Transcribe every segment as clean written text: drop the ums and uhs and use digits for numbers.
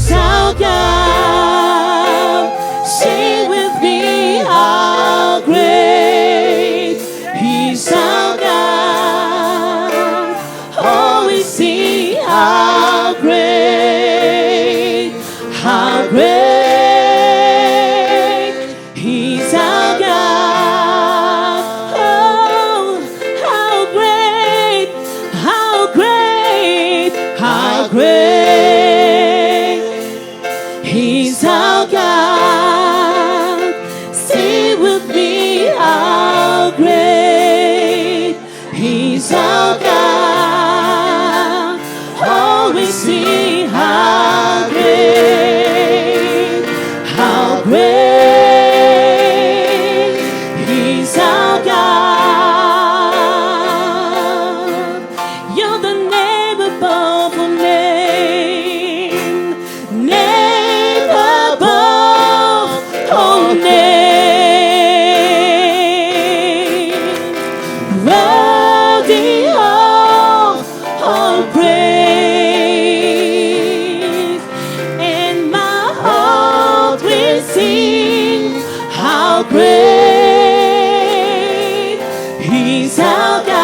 He's our God. Sing with me, how great He's our God. Oh, we sing, how great He's our God. Oh, how great He's our God. Sing with me, how great He's our God. Oh, we sing, how great He's our God. You're the name above all name, name above all name, worthy of all praise. And my heart will sing, how great He's our God.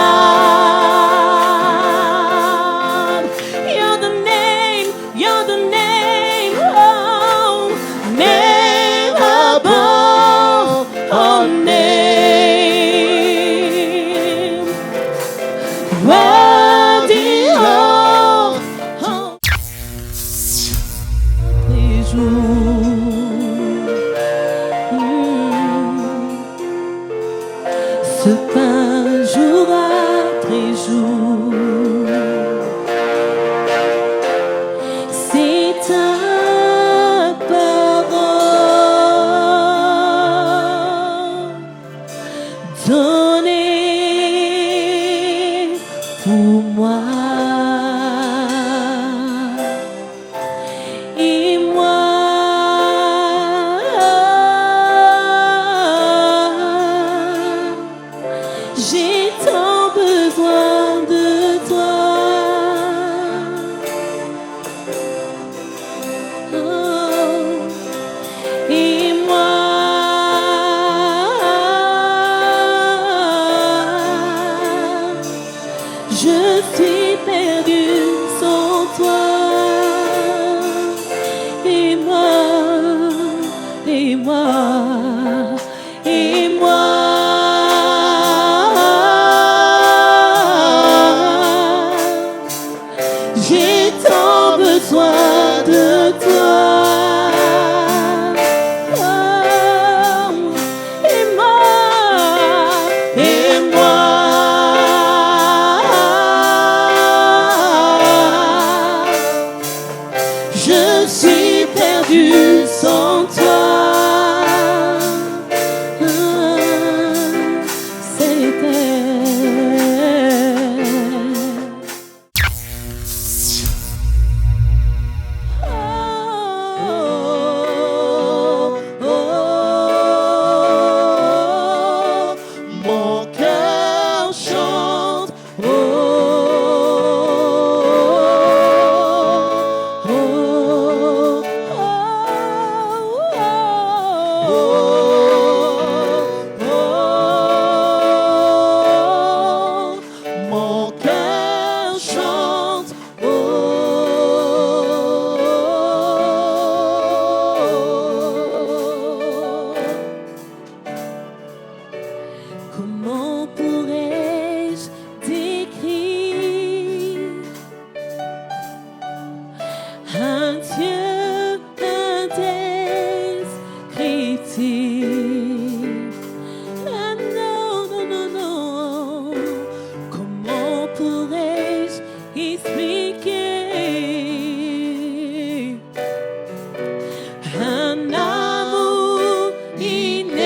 You're the name, oh, name above all name, worthy of all les jours. Se passe jour après jour. C'est ta parole donnée pour moi. Et moi, j'ai tant besoin de toi. Oh, et moi, je suis perdue sans toi. Et moi, et moi, et moi, j'ai tant besoin de toi. Oh, et moi, je suis perdue sans toi. Mon cœur chante. Mon cœur chante. Comment pourrais-je décrire un Dieu indescriptible? Ah non, non, non, non. Comment pourrais-je expliquer un amour inexplicable?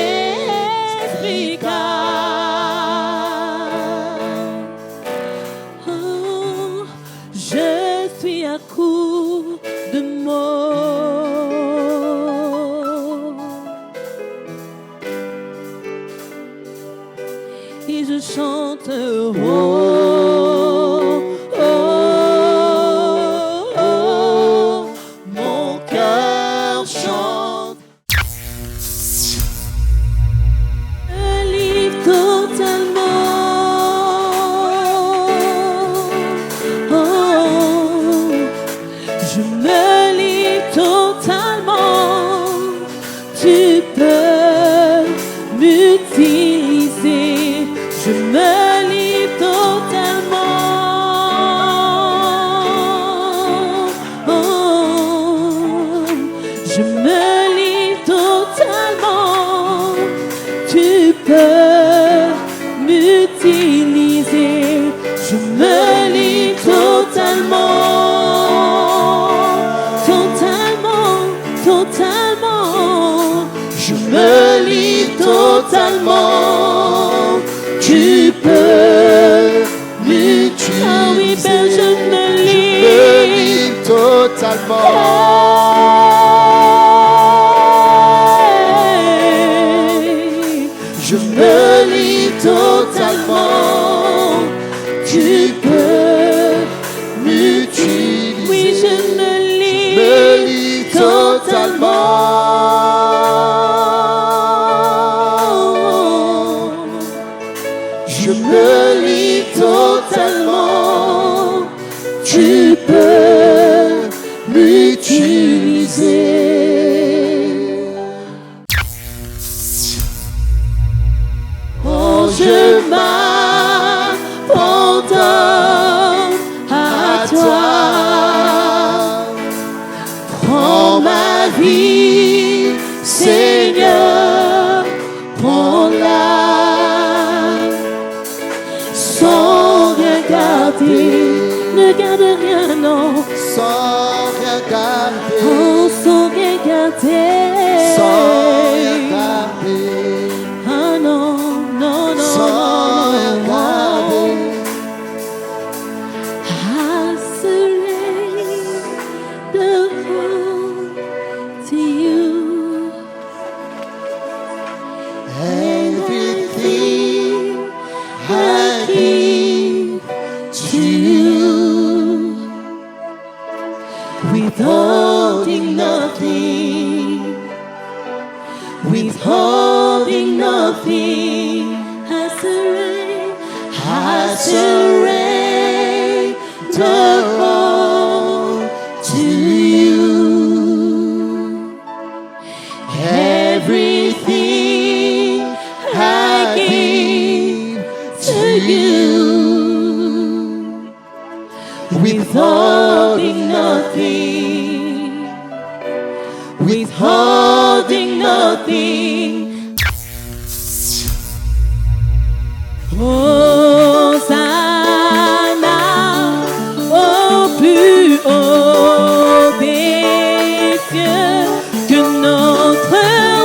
Oh, je suis à court de mots et je chante. Oh, oh, oh, mon cœur me livre totalement. Tu peux m'utiliser. Ah oui, Père, je me livre totalement. Je me livre totalement. Tu peux m'utiliser. Oui, je me livre totalement. Je me livre totalement. Tu peux m'utiliser. Oh, je m'abandonne à toi. Prends ma vie, Seigneur, prends-la. Sans regarder, ne garde rien, non. Sans regarder, Oh, sans regarder. Ah non, non, non, sans non, regarder. I surrender all to you. Everything I give to you. Withholding nothing, withholding nothing. I surrender all to you. Everything I give to you. Withholding nothing, withholding nothing. Hosanna au plus haut des cieux, que notre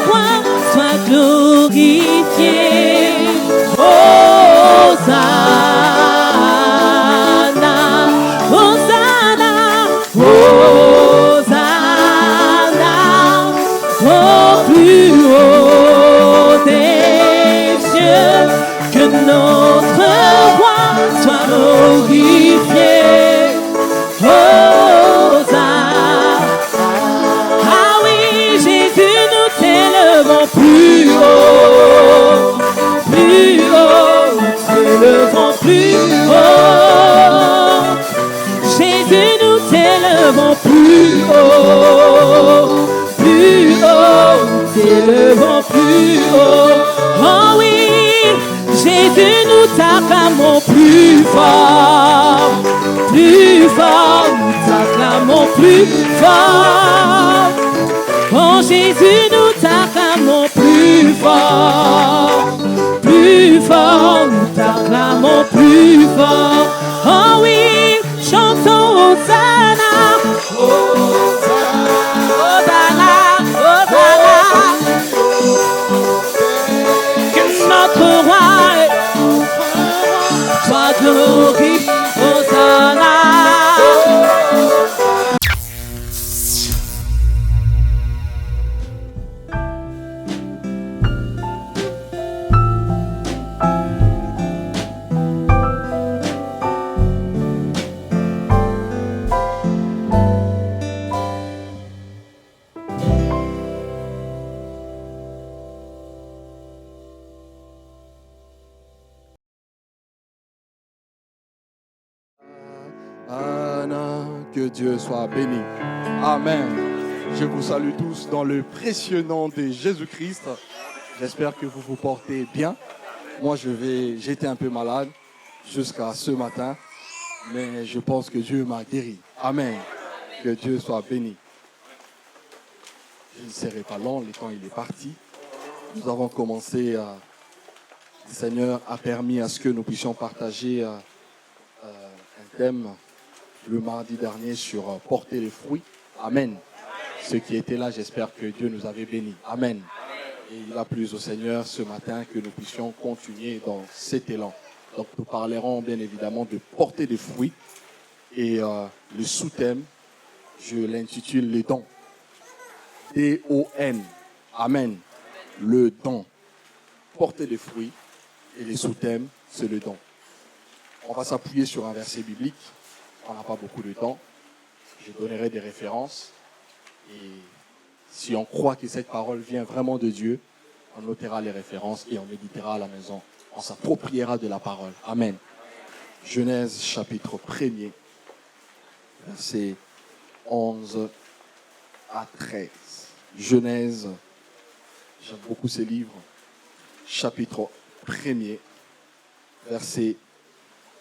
roi soit glorifié. Hosanna, Hosanna, Hosanna au plus haut des cieux, que notre roi soit glorifié. Hosanna. Ah oui, Jésus, nous t'élevons plus haut, plus haut, nous t'élevons plus haut. Jésus, nous t'élevons plus haut, plus haut, nous t'élevons plus haut. Oh oui, Jésus, nous t'acclamons plus fort, nous t'acclamons plus fort. Oh Jésus, nous t'acclamons plus fort, nous t'acclamons plus fort. Oh oui, chantons Hosanna, Hosanna, Hosanna. Que notre roi soit glorifié. Hosanna. Que Dieu soit béni. Amen. Je vous salue tous dans le précieux nom de Jésus-Christ. J'espère que vous vous portez bien. Moi, j'étais un peu malade jusqu'à ce matin, mais je pense que Dieu m'a guéri. Amen. Que Dieu soit béni. Je ne serai pas long, le temps il est parti. Nous avons commencé, le Seigneur a permis à ce que nous puissions partager un thème le mardi dernier sur porter les fruits. Amen. Ceux qui étaient là, j'espère que Dieu nous avait bénis. Amen. Et il a plu au Seigneur ce matin que nous puissions continuer dans cet élan. Donc nous parlerons bien évidemment de porter des fruits. Et le sous-thème, je l'intitule les dons. D-O-N. Amen. Le don. Porter des fruits. Et les sous-thèmes, c'est le don. On va s'appuyer sur un verset biblique. On n'a pas beaucoup de temps. Je donnerai des références. Et si on croit que cette parole vient vraiment de Dieu, on notera les références et on méditera à la maison. On s'appropriera de la parole. Amen. Genèse chapitre 1er, versets 11 à 13. Genèse, j'aime beaucoup ces livres. Chapitre 1er, verset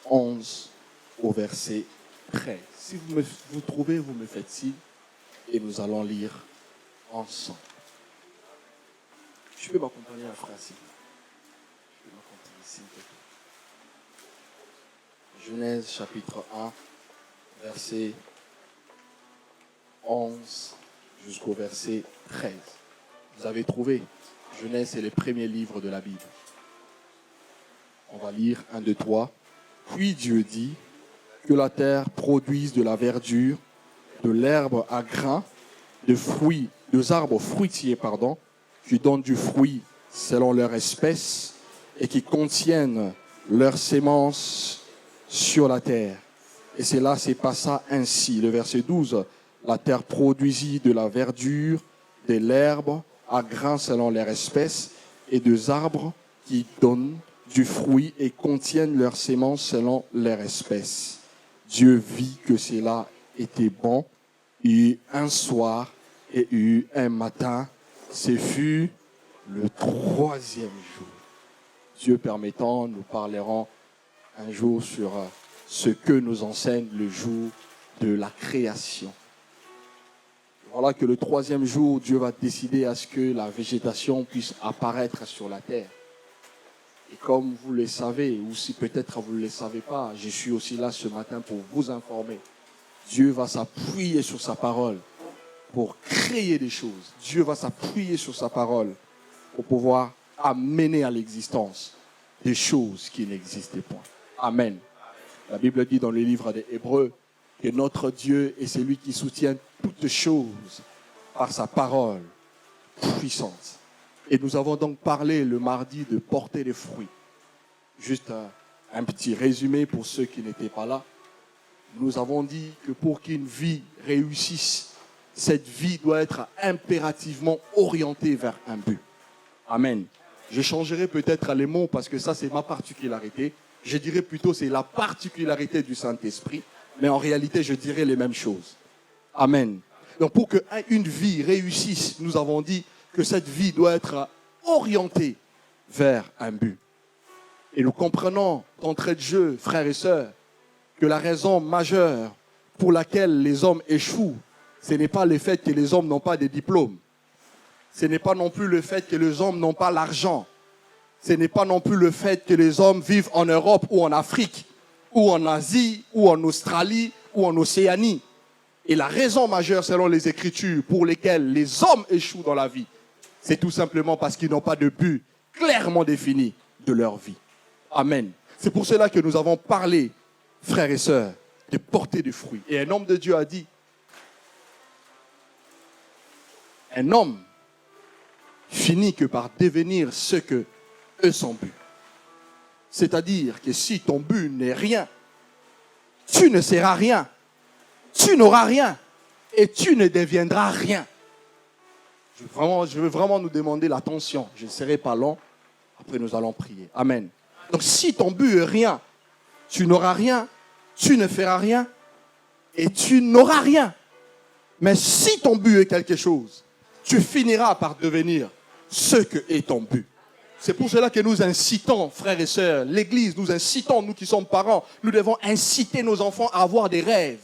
11 au verset 13. Si vous trouvez, vous me faites signe et nous allons lire ensemble. Tu peux m'accompagner, un frère, s'il tu peux m'accompagner, s'il te plaît. Genèse chapitre 1, verset 11 jusqu'au verset 13. Vous avez trouvé? Genèse, c'est le premier livre de la Bible. On va lire 1, 2, 3. Puis Dieu dit que la terre produise de la verdure, de l'herbe à grains, des arbres fruitiers, qui donnent du fruit selon leur espèce et qui contiennent leurs semences sur la terre. Et cela s'est passé ainsi. Le verset 12. La terre produisit de la verdure, de l'herbe à grains selon leur espèce et des arbres qui donnent du fruit et contiennent leurs semences selon leur espèce. Dieu vit que cela était bon. Il y eut un soir et il y eut un matin. Ce fut le 3e jour. Dieu permettant, nous parlerons un jour sur ce que nous enseigne le jour de la création. Voilà que le 3e jour, Dieu va décider à ce que la végétation puisse apparaître sur la terre. Et comme vous le savez, ou si peut-être vous ne le savez pas, je suis aussi là ce matin pour vous informer. Dieu va s'appuyer sur sa parole pour créer des choses. Dieu va s'appuyer sur sa parole pour pouvoir amener à l'existence des choses qui n'existaient point. Amen. La Bible dit dans le livre des Hébreux que notre Dieu est celui qui soutient toutes choses par sa parole puissante. Et nous avons donc parlé le mardi de porter des fruits. Juste un petit résumé pour ceux qui n'étaient pas là. Nous avons dit que pour qu'une vie réussisse, cette vie doit être impérativement orientée vers un but. Amen. Je changerai peut-être les mots parce que ça c'est ma particularité. Je dirais plutôt c'est la particularité du Saint-Esprit. Mais en réalité, je dirais les mêmes choses. Amen. Donc pour qu'une vie réussisse, nous avons dit que cette vie doit être orientée vers un but. Et nous comprenons d'entrée de jeu, frères et sœurs, que la raison majeure pour laquelle les hommes échouent, ce n'est pas le fait que les hommes n'ont pas de diplôme. Ce n'est pas non plus le fait que les hommes n'ont pas l'argent. Ce n'est pas non plus le fait que les hommes vivent en Europe ou en Afrique, ou en Asie, ou en Australie, ou en Océanie. Et la raison majeure, selon les Écritures, pour lesquelles les hommes échouent dans la vie, c'est tout simplement parce qu'ils n'ont pas de but clairement défini de leur vie. Amen. C'est pour cela que nous avons parlé, frères et sœurs, de porter du fruit. Et un homme de Dieu a dit, un homme finit que par devenir ce que eux sont but. C'est-à-dire que si ton but n'est rien, tu ne seras rien, tu n'auras rien et tu ne deviendras rien. Je veux vraiment nous demander l'attention. Je ne serai pas long. Après, nous allons prier. Amen. Donc, si ton but est rien, tu n'auras rien, tu ne feras rien et tu n'auras rien. Mais si ton but est quelque chose, tu finiras par devenir ce que est ton but. C'est pour cela que nous incitons, frères et sœurs, l'Église, nous incitons, nous qui sommes parents, nous devons inciter nos enfants à avoir des rêves.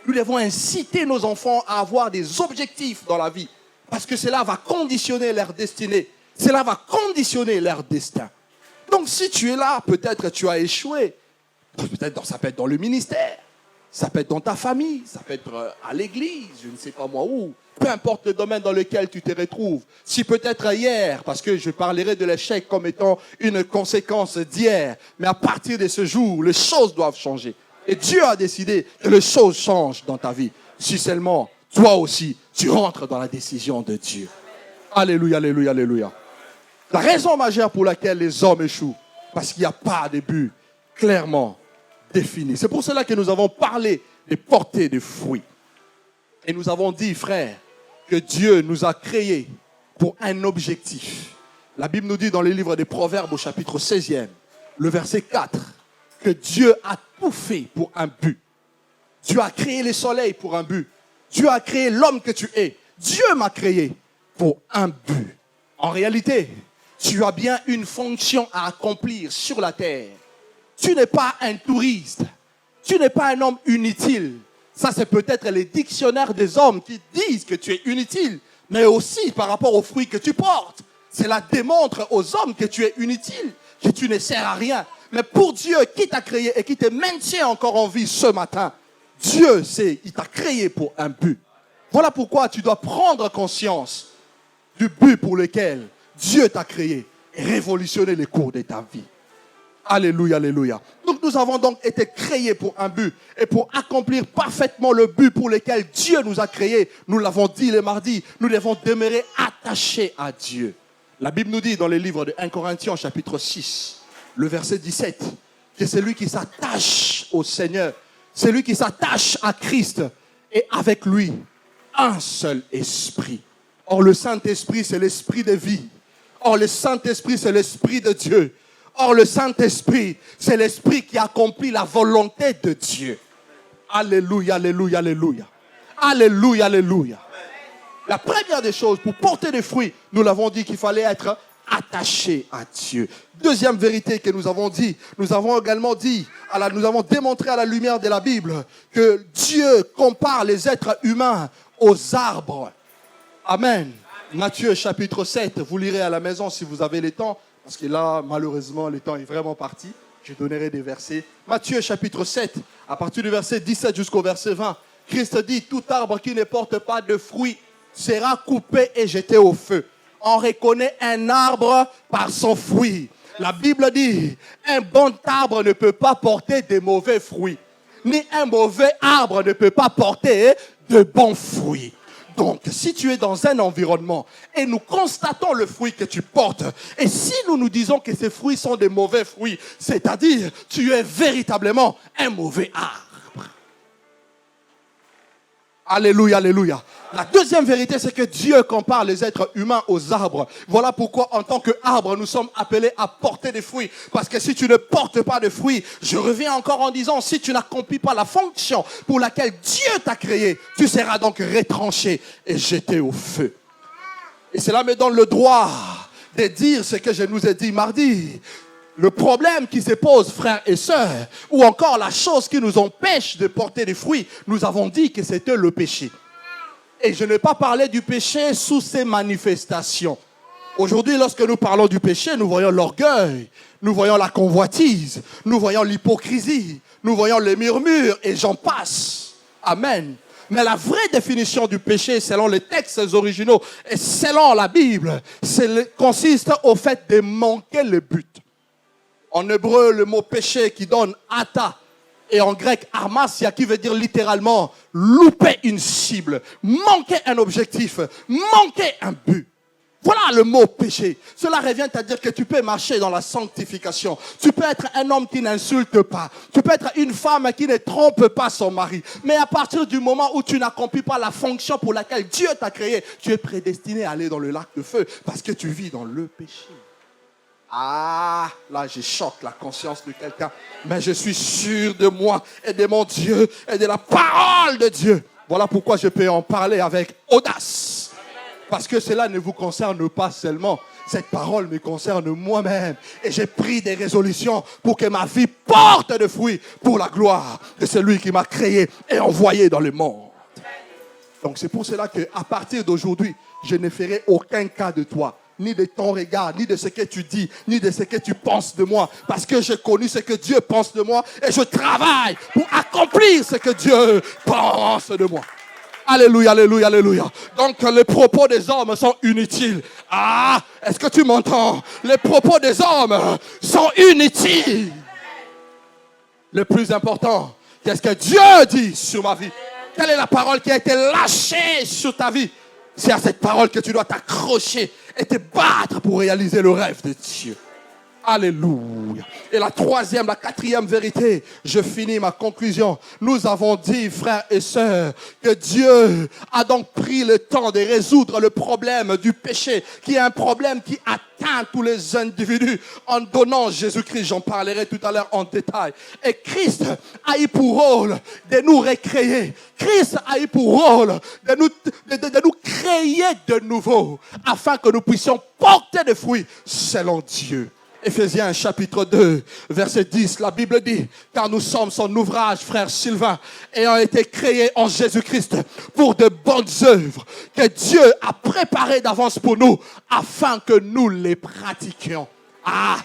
Nous devons inciter nos enfants à avoir des objectifs dans la vie. Parce que cela va conditionner leur destinée. Cela va conditionner leur destin. Donc si tu es là, peut-être tu as échoué. Peut-être ça peut être dans le ministère. Ça peut être dans ta famille, ça peut être à l'église, je ne sais pas moi où. Peu importe le domaine dans lequel tu te retrouves. Si peut-être hier, parce que je parlerai de l'échec comme étant une conséquence d'hier, mais à partir de ce jour, les choses doivent changer. Et Dieu a décidé que les choses changent dans ta vie. Si seulement, toi aussi, tu rentres dans la décision de Dieu. Alléluia, alléluia, alléluia. La raison majeure pour laquelle les hommes échouent, parce qu'il n'y a pas de but clairement défini. C'est pour cela que nous avons parlé de porter des fruits. Et nous avons dit, frères, que Dieu nous a créés pour un objectif. La Bible nous dit dans le livre des Proverbes au chapitre 16e, le verset 4, que Dieu a tout fait pour un but. Dieu a créé le soleil pour un but. Dieu a créé l'homme que tu es. Dieu m'a créé pour un but. En réalité, tu as bien une fonction à accomplir sur la terre. Tu n'es pas un touriste. Tu n'es pas un homme inutile. Ça, c'est peut-être les dictionnaires des hommes qui disent que tu es inutile, mais aussi par rapport aux fruits que tu portes. Cela démontre aux hommes que tu es inutile, que tu ne sers à rien. Mais pour Dieu qui t'a créé et qui te maintient encore en vie ce matin, Dieu sait, il t'a créé pour un but. Voilà pourquoi tu dois prendre conscience du but pour lequel Dieu t'a créé et révolutionner les cours de ta vie. Alléluia, alléluia. Donc nous avons donc été créés pour un but et pour accomplir parfaitement le but pour lequel Dieu nous a créés. Nous l'avons dit le mardi, nous devons demeurer attachés à Dieu. La Bible nous dit dans le livre de 1 Corinthiens chapitre 6, le verset 17, que celui qui s'attache au Seigneur, celui qui s'attache à Christ est avec lui un seul esprit. Or le Saint-Esprit c'est l'esprit de vie. Or le Saint-Esprit c'est l'esprit de Dieu. Or, le Saint-Esprit, c'est l'Esprit qui accomplit la volonté de Dieu. Alléluia, alléluia, alléluia. Alléluia, alléluia. La première des choses, pour porter des fruits, nous l'avons dit qu'il fallait être attaché à Dieu. Deuxième vérité que nous avons dit, nous avons également dit, nous avons démontré à la lumière de la Bible que Dieu compare les êtres humains aux arbres. Amen. Matthieu chapitre 7, vous lirez à la maison si vous avez le temps. Parce que là, malheureusement, le temps est vraiment parti. Je donnerai des versets. Matthieu chapitre 7, à partir du verset 17 jusqu'au verset 20. Christ dit, tout arbre qui ne porte pas de fruits sera coupé et jeté au feu. On reconnaît un arbre par son fruit. La Bible dit, un bon arbre ne peut pas porter de mauvais fruits. Ni un mauvais arbre ne peut pas porter de bons fruits. Donc, si tu es dans un environnement et nous constatons le fruit que tu portes, et si nous nous disons que ces fruits sont des mauvais fruits, c'est-à-dire tu es véritablement un mauvais arbre. Alléluia, alléluia. La deuxième vérité, c'est que Dieu compare les êtres humains aux arbres. Voilà pourquoi, en tant qu'arbre, nous sommes appelés à porter des fruits. Parce que si tu ne portes pas de fruits, je reviens encore en disant, si tu n'accomplis pas la fonction pour laquelle Dieu t'a créé, tu seras donc retranché et jeté au feu. Et cela me donne le droit de dire ce que je nous ai dit mardi. Le problème qui se pose, frères et sœurs, ou encore la chose qui nous empêche de porter des fruits, nous avons dit que c'était le péché. Et je n'ai pas parlé du péché sous ses manifestations. Aujourd'hui, lorsque nous parlons du péché, nous voyons l'orgueil, nous voyons la convoitise, nous voyons l'hypocrisie, nous voyons les murmures et j'en passe. Amen. Mais la vraie définition du péché, selon les textes originaux et selon la Bible, consiste au fait de manquer le but. En hébreu, le mot péché qui donne ata, et en grec, armasia, qui veut dire littéralement louper une cible, manquer un objectif, manquer un but. Voilà le mot péché. Cela revient à dire que tu peux marcher dans la sanctification. Tu peux être un homme qui n'insulte pas. Tu peux être une femme qui ne trompe pas son mari. Mais à partir du moment où tu n'accomplis pas la fonction pour laquelle Dieu t'a créé, tu es prédestiné à aller dans le lac de feu parce que tu vis dans le péché. Ah, là je choque la conscience de quelqu'un. Mais je suis sûr de moi et de mon Dieu et de la parole de Dieu. Voilà pourquoi je peux en parler avec audace. Parce que cela ne vous concerne pas seulement. Cette parole me concerne moi-même. Et j'ai pris des résolutions pour que ma vie porte de fruits pour la gloire de celui qui m'a créé et envoyé dans le monde. Donc c'est pour cela qu'à partir d'aujourd'hui, je ne ferai aucun cas de toi. ni de ton regard, ni de ce que tu dis, ni de ce que tu penses de moi. Parce que j'ai connu ce que Dieu pense de moi et je travaille pour accomplir ce que Dieu pense de moi. Alléluia, alléluia, alléluia. Donc les propos des hommes sont inutiles. Ah, est-ce que tu m'entends? Les propos des hommes sont inutiles. Le plus important, qu'est-ce que Dieu dit sur ma vie? Quelle est la parole qui a été lâchée sur ta vie? C'est à cette parole que tu dois t'accrocher et te battre pour réaliser le rêve de Dieu. Alléluia. Et la quatrième vérité, je finis ma conclusion. Nous avons dit, frères et sœurs, que Dieu a donc pris le temps de résoudre le problème du péché, qui est un problème qui atteint tous les individus en donnant Jésus-Christ. J'en parlerai tout à l'heure en détail. Et Christ a eu pour rôle de nous recréer. Christ a eu pour rôle de nous créer de nouveau, afin que nous puissions porter des fruits selon Dieu. Éphésiens chapitre 2, verset 10, la Bible dit, car nous sommes son ouvrage, frère Sylvain, ayant été créés en Jésus-Christ pour de bonnes œuvres que Dieu a préparées d'avance pour nous, afin que nous les pratiquions. Ah,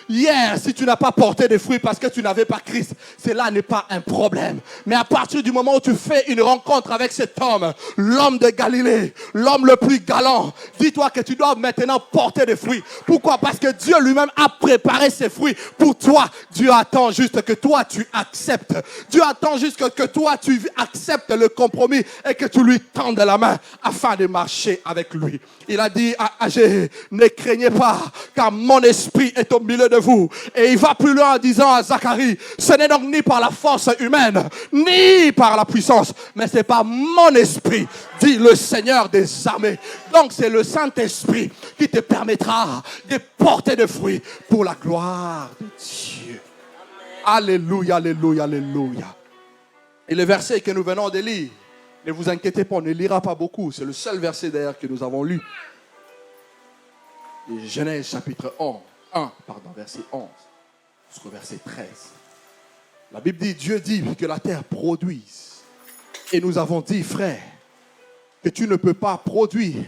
hier, si tu n'as pas porté des fruits parce que tu n'avais pas Christ, cela n'est pas un problème. Mais à partir du moment où tu fais une rencontre avec cet homme, l'homme de Galilée, l'homme le plus galant, dis-toi que tu dois maintenant porter des fruits. Pourquoi? Parce que Dieu lui-même a préparé ces fruits pour toi. Dieu attend juste que toi tu acceptes. Dieu attend juste que toi tu acceptes le compromis et que tu lui tendes la main afin de marcher avec lui. Il a dit à Agé, ne craignez pas, car mon esprit est au milieu de vous. Et il va plus loin en disant à Zacharie, ce n'est donc ni par la force humaine, ni par la puissance, mais c'est par mon esprit, dit le Seigneur des armées. Donc c'est le Saint-Esprit qui te permettra de porter des fruits pour la gloire de Dieu. Alléluia, alléluia, alléluia. Et le verset que nous venons de lire, ne vous inquiétez pas, on ne lira pas beaucoup. C'est le seul verset d'ailleurs que nous avons lu. Et Genèse chapitre 1, verset 11 jusqu'au verset 13. La Bible dit, Dieu dit que la terre produise. Et nous avons dit, frère, que tu ne peux pas produire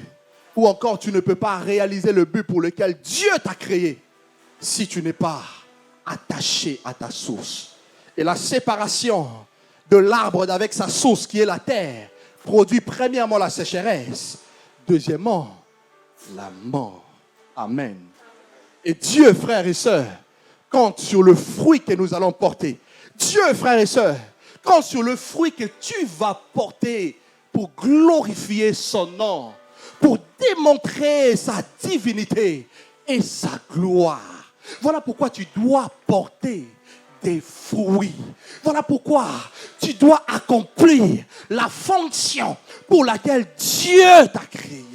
ou encore tu ne peux pas réaliser le but pour lequel Dieu t'a créé si tu n'es pas attaché à ta source. Et la séparation de l'arbre d'avec sa source qui est la terre produit premièrement la sécheresse, deuxièmement la mort. Amen. Et Dieu, frères et sœurs, compte sur le fruit que nous allons porter. Dieu, frères et sœurs, compte sur le fruit que tu vas porter pour glorifier son nom, pour démontrer sa divinité et sa gloire. Voilà pourquoi tu dois porter des fruits. Voilà pourquoi tu dois accomplir la fonction pour laquelle Dieu t'a créé.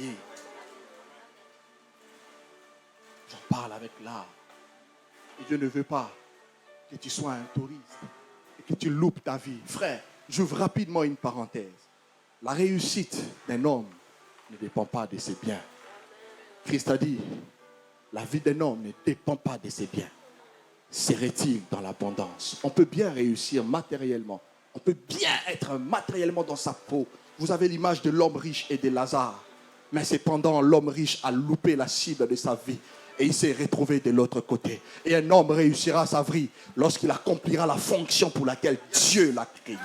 J'en parle avec l'art. Et Dieu ne veut pas que tu sois un touriste et que tu loupes ta vie. Frère, j'ouvre rapidement une parenthèse. La réussite d'un homme ne dépend pas de ses biens. Christ a dit, la vie d'un homme ne dépend pas de ses biens. Serait-il dans l'abondance? On peut bien réussir matériellement. On peut bien être matériellement dans sa peau. Vous avez l'image de l'homme riche et de Lazare. Mais cependant, l'homme riche a loupé la cible de sa vie. Et il s'est retrouvé de l'autre côté. Et un homme réussira sa vie lorsqu'il accomplira la fonction pour laquelle Dieu l'a créé.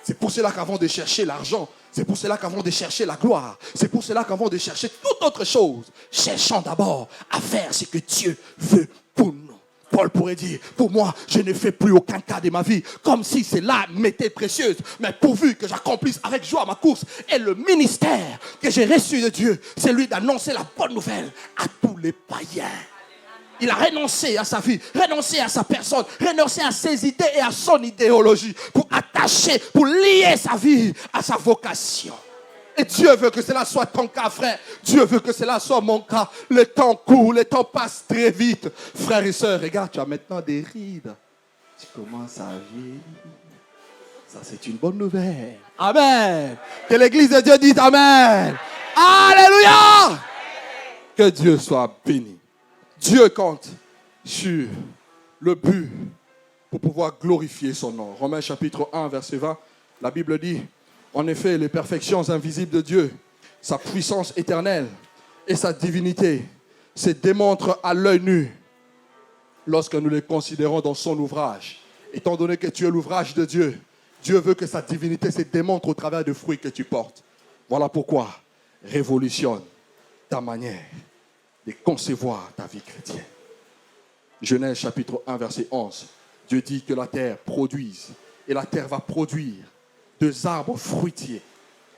C'est pour cela qu'avant de chercher l'argent, c'est pour cela qu'avant de chercher la gloire, c'est pour cela qu'avant de chercher toute autre chose, cherchons d'abord à faire ce que Dieu veut pour nous. Paul pourrait dire, pour moi, je ne fais plus aucun cas de ma vie, comme si cela m'était précieuse, mais pourvu que j'accomplisse avec joie ma course. Et le ministère que j'ai reçu de Dieu, c'est lui d'annoncer la bonne nouvelle à tous les païens. Il a renoncé à sa vie, renoncé à sa personne, renoncé à ses idées et à son idéologie pour attacher, pour lier sa vie à sa vocation. Et Dieu veut que cela soit ton cas, frère. Dieu veut que cela soit mon cas. Le temps court, le temps passe très vite. Frères et sœurs, regarde, tu as maintenant des rides. Tu commences à vieillir. Ça, c'est une bonne nouvelle. Amen. Que l'église de Dieu dise Amen. Alléluia. Que Dieu soit béni. Dieu compte sur le but pour pouvoir glorifier son nom. Romains chapitre 1, verset 20, la Bible dit, en effet, les perfections invisibles de Dieu, sa puissance éternelle et sa divinité se démontrent à l'œil nu lorsque nous les considérons dans son ouvrage. Étant donné que tu es l'ouvrage de Dieu, Dieu veut que sa divinité se démontre au travers des fruits que tu portes. Voilà pourquoi révolutionne ta manière de concevoir ta vie chrétienne. Genèse chapitre 1 verset 11. Dieu dit que la terre produise et la terre va produire des arbres fruitiers.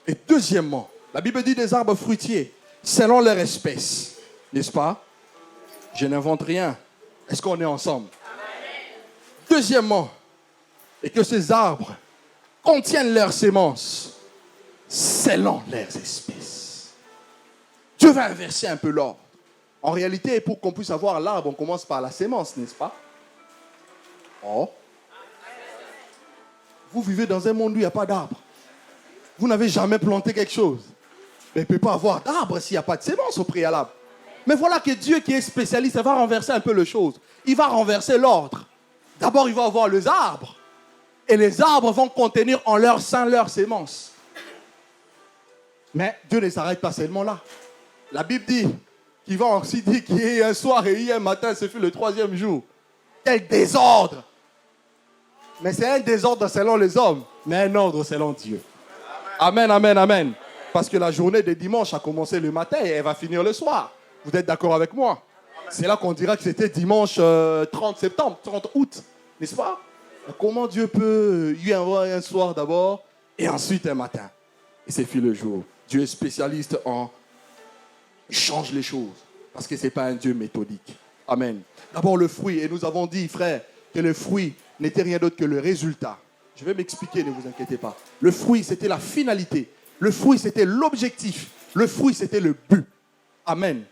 Et deuxièmement, la Bible dit des arbres fruitiers selon leur espèce. N'est-ce pas? Je n'invente rien. Est-ce qu'on est ensemble? Deuxièmement, et que ces arbres contiennent leurs semences selon leurs espèces. Dieu va inverser un peu l'ordre. En réalité, pour qu'on puisse avoir l'arbre, on commence par la sémence, n'est-ce pas? Oh. Vous vivez dans un monde où il n'y a pas d'arbre. Vous n'avez jamais planté quelque chose. Mais il ne peut pas avoir d'arbre s'il n'y a pas de sémence au préalable. Mais voilà que Dieu qui est spécialiste, il va renverser un peu les choses. Il va renverser l'ordre. D'abord, il va avoir les arbres. Et les arbres vont contenir en leur sein leurs semences. Mais Dieu ne s'arrête pas seulement là. La Bible dit qu'il va aussi dire qu'il y a eu un soir et il y a eu un matin, ce fut le troisième jour. Quel désordre! Mais c'est un désordre selon les hommes, mais un ordre selon Dieu. Amen, amen, amen. Parce que la journée de dimanche a commencé le matin et elle va finir le soir. Vous êtes d'accord avec moi? C'est là qu'on dira que c'était dimanche 30 septembre, 30 août, n'est-ce pas? Comment Dieu peut y avoir un soir d'abord et ensuite un matin? Et c'est fini le jour. Dieu est spécialiste en... Il change les choses parce que ce n'est pas un Dieu méthodique. Amen. D'abord le fruit. Et nous avons dit, frère, que le fruit n'était rien d'autre que le résultat. Je vais m'expliquer, ne vous inquiétez pas. Le fruit, c'était la finalité. Le fruit, c'était l'objectif. Le fruit, c'était le but. Amen.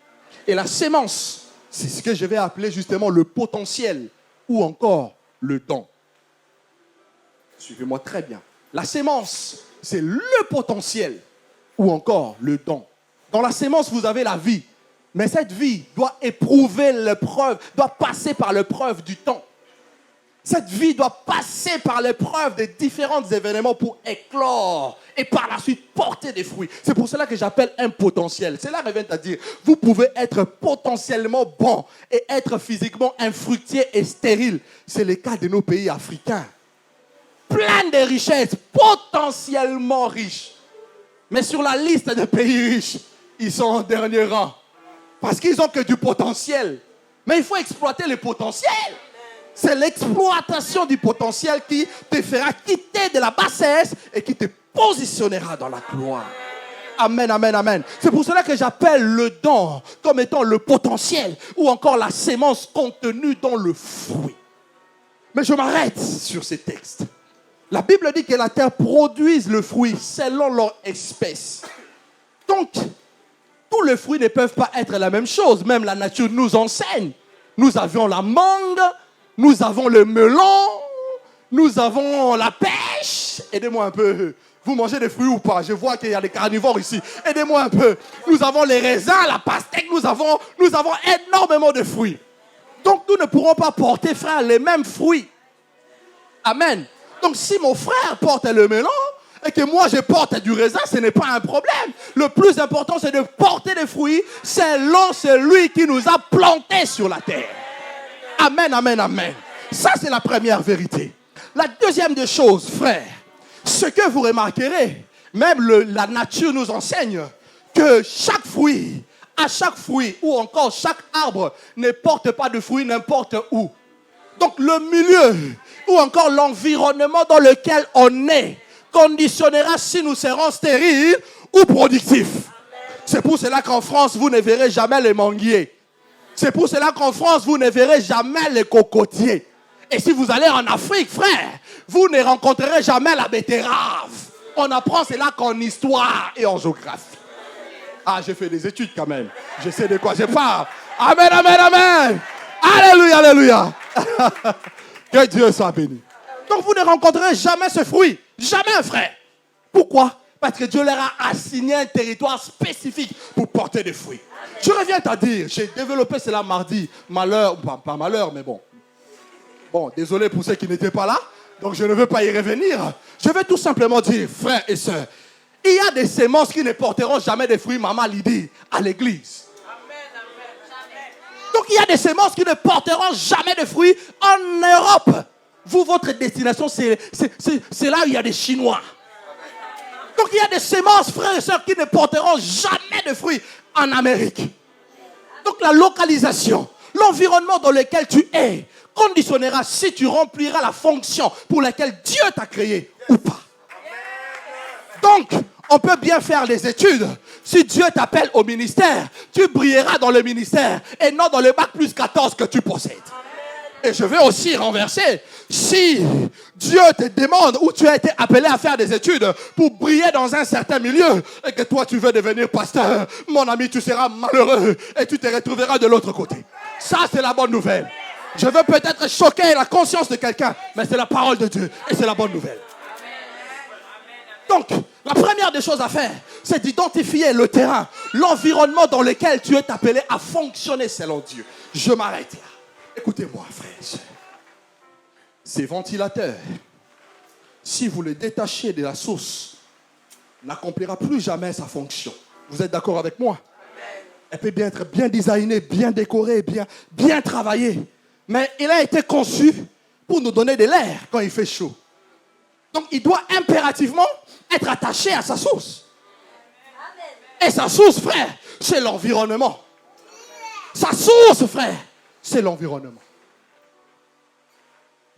Et la sémence, c'est ce que je vais appeler justement le potentiel ou encore le don. Suivez-moi très bien. La sémence, c'est le potentiel ou encore le don. Dans la sémence, vous avez la vie. Mais cette vie doit éprouver l'épreuve, doit passer par l'épreuve du temps. Cette vie doit passer par l'épreuve des différents événements pour éclore et par la suite porter des fruits. C'est pour cela que j'appelle un potentiel. Cela revient à dire, vous pouvez être potentiellement bon et être physiquement infructueux et stérile. C'est le cas de nos pays africains. Plein de richesses, potentiellement riches. Mais sur la liste des pays riches, ils sont en dernier rang. Parce qu'ils n'ont que du potentiel. Mais il faut exploiter le potentiel. C'est l'exploitation du potentiel qui te fera quitter de la bassesse et qui te positionnera dans la gloire. Amen, amen, amen. C'est pour cela que j'appelle le don comme étant le potentiel ou encore la sémence contenue dans le fruit. Mais je m'arrête sur ces textes. La Bible dit que la terre produise le fruit selon leur espèce. Donc, tous les fruits ne peuvent pas être la même chose. Même la nature nous enseigne. Nous avions la mangue, nous avons le melon, nous avons la pêche. Aidez-moi un peu. Vous mangez des fruits ou pas? Je vois qu'il y a des carnivores ici. Aidez-moi un peu. Nous avons les raisins, la pastèque, nous avons énormément de fruits. Donc nous ne pourrons pas porter, frère, les mêmes fruits. Amen. Donc si mon frère porte le melon et que moi je porte du raisin, ce n'est pas un problème. Le plus important, c'est de porter des fruits selon celui qui nous a plantés sur la terre. Amen, amen, amen. Ça, c'est la première vérité. La deuxième des choses, frère, ce que vous remarquerez, même la nature nous enseigne que chaque fruit, à chaque fruit ou encore chaque arbre ne porte pas de fruits n'importe où. Donc le milieu ou encore l'environnement dans lequel on est conditionnera si nous serons stériles ou productifs. C'est pour cela qu'en France, vous ne verrez jamais les manguiers. C'est pour cela qu'en France, vous ne verrez jamais les cocotiers. Et si vous allez en Afrique, frère, vous ne rencontrerez jamais la betterave. On apprend cela qu'en histoire et en géographie. Ah, j'ai fait des études quand même. Je sais de quoi je parle. Amen, amen, amen. Alléluia, alléluia. Que Dieu soit béni. Donc vous ne rencontrerez jamais ce fruit. Jamais, frère. Pourquoi? Parce que Dieu leur a assigné un territoire spécifique pour porter des fruits. Je reviens à dire, j'ai développé cela mardi. Malheur, pas malheur, mais bon. Bon, désolé pour ceux qui n'étaient pas là. Donc je ne veux pas y revenir. Je vais tout simplement dire, frères et sœurs, il y a des semences qui ne porteront jamais de fruits, maman Lydie, à l'église. Donc il y a des semences qui ne porteront jamais de fruits en Europe. Vous, votre destination, c'est là où il y a des Chinois. Donc il y a des semences, frères et sœurs, qui ne porteront jamais de fruits en Amérique. Donc la localisation, l'environnement dans lequel tu es, conditionnera si tu rempliras la fonction pour laquelle Dieu t'a créé ou pas. Donc, on peut bien faire les études. Si Dieu t'appelle au ministère, tu brilleras dans le ministère et non dans le bac plus 14 que tu possèdes. Et je vais aussi renverser. Si Dieu te demande ou tu as été appelé à faire des études pour briller dans un certain milieu et que toi tu veux devenir pasteur, mon ami, tu seras malheureux et tu te retrouveras de l'autre côté. Ça, c'est la bonne nouvelle. Je veux peut-être choquer la conscience de quelqu'un, mais c'est la parole de Dieu et c'est la bonne nouvelle. Donc, la première des choses à faire, c'est d'identifier le terrain, l'environnement dans lequel tu es appelé à fonctionner selon Dieu. Je m'arrête là. Écoutez-moi, frères. Ces ventilateurs, si vous les détachez de la source, n'accomplira plus jamais sa fonction. Vous êtes d'accord avec moi? Elle peut bien être bien designée, bien décorée, bien travaillée. Mais il a été conçu pour nous donner de l'air quand il fait chaud. Donc il doit impérativement être attaché à sa source. Et sa source, frère, c'est l'environnement. Sa source, frère, c'est l'environnement.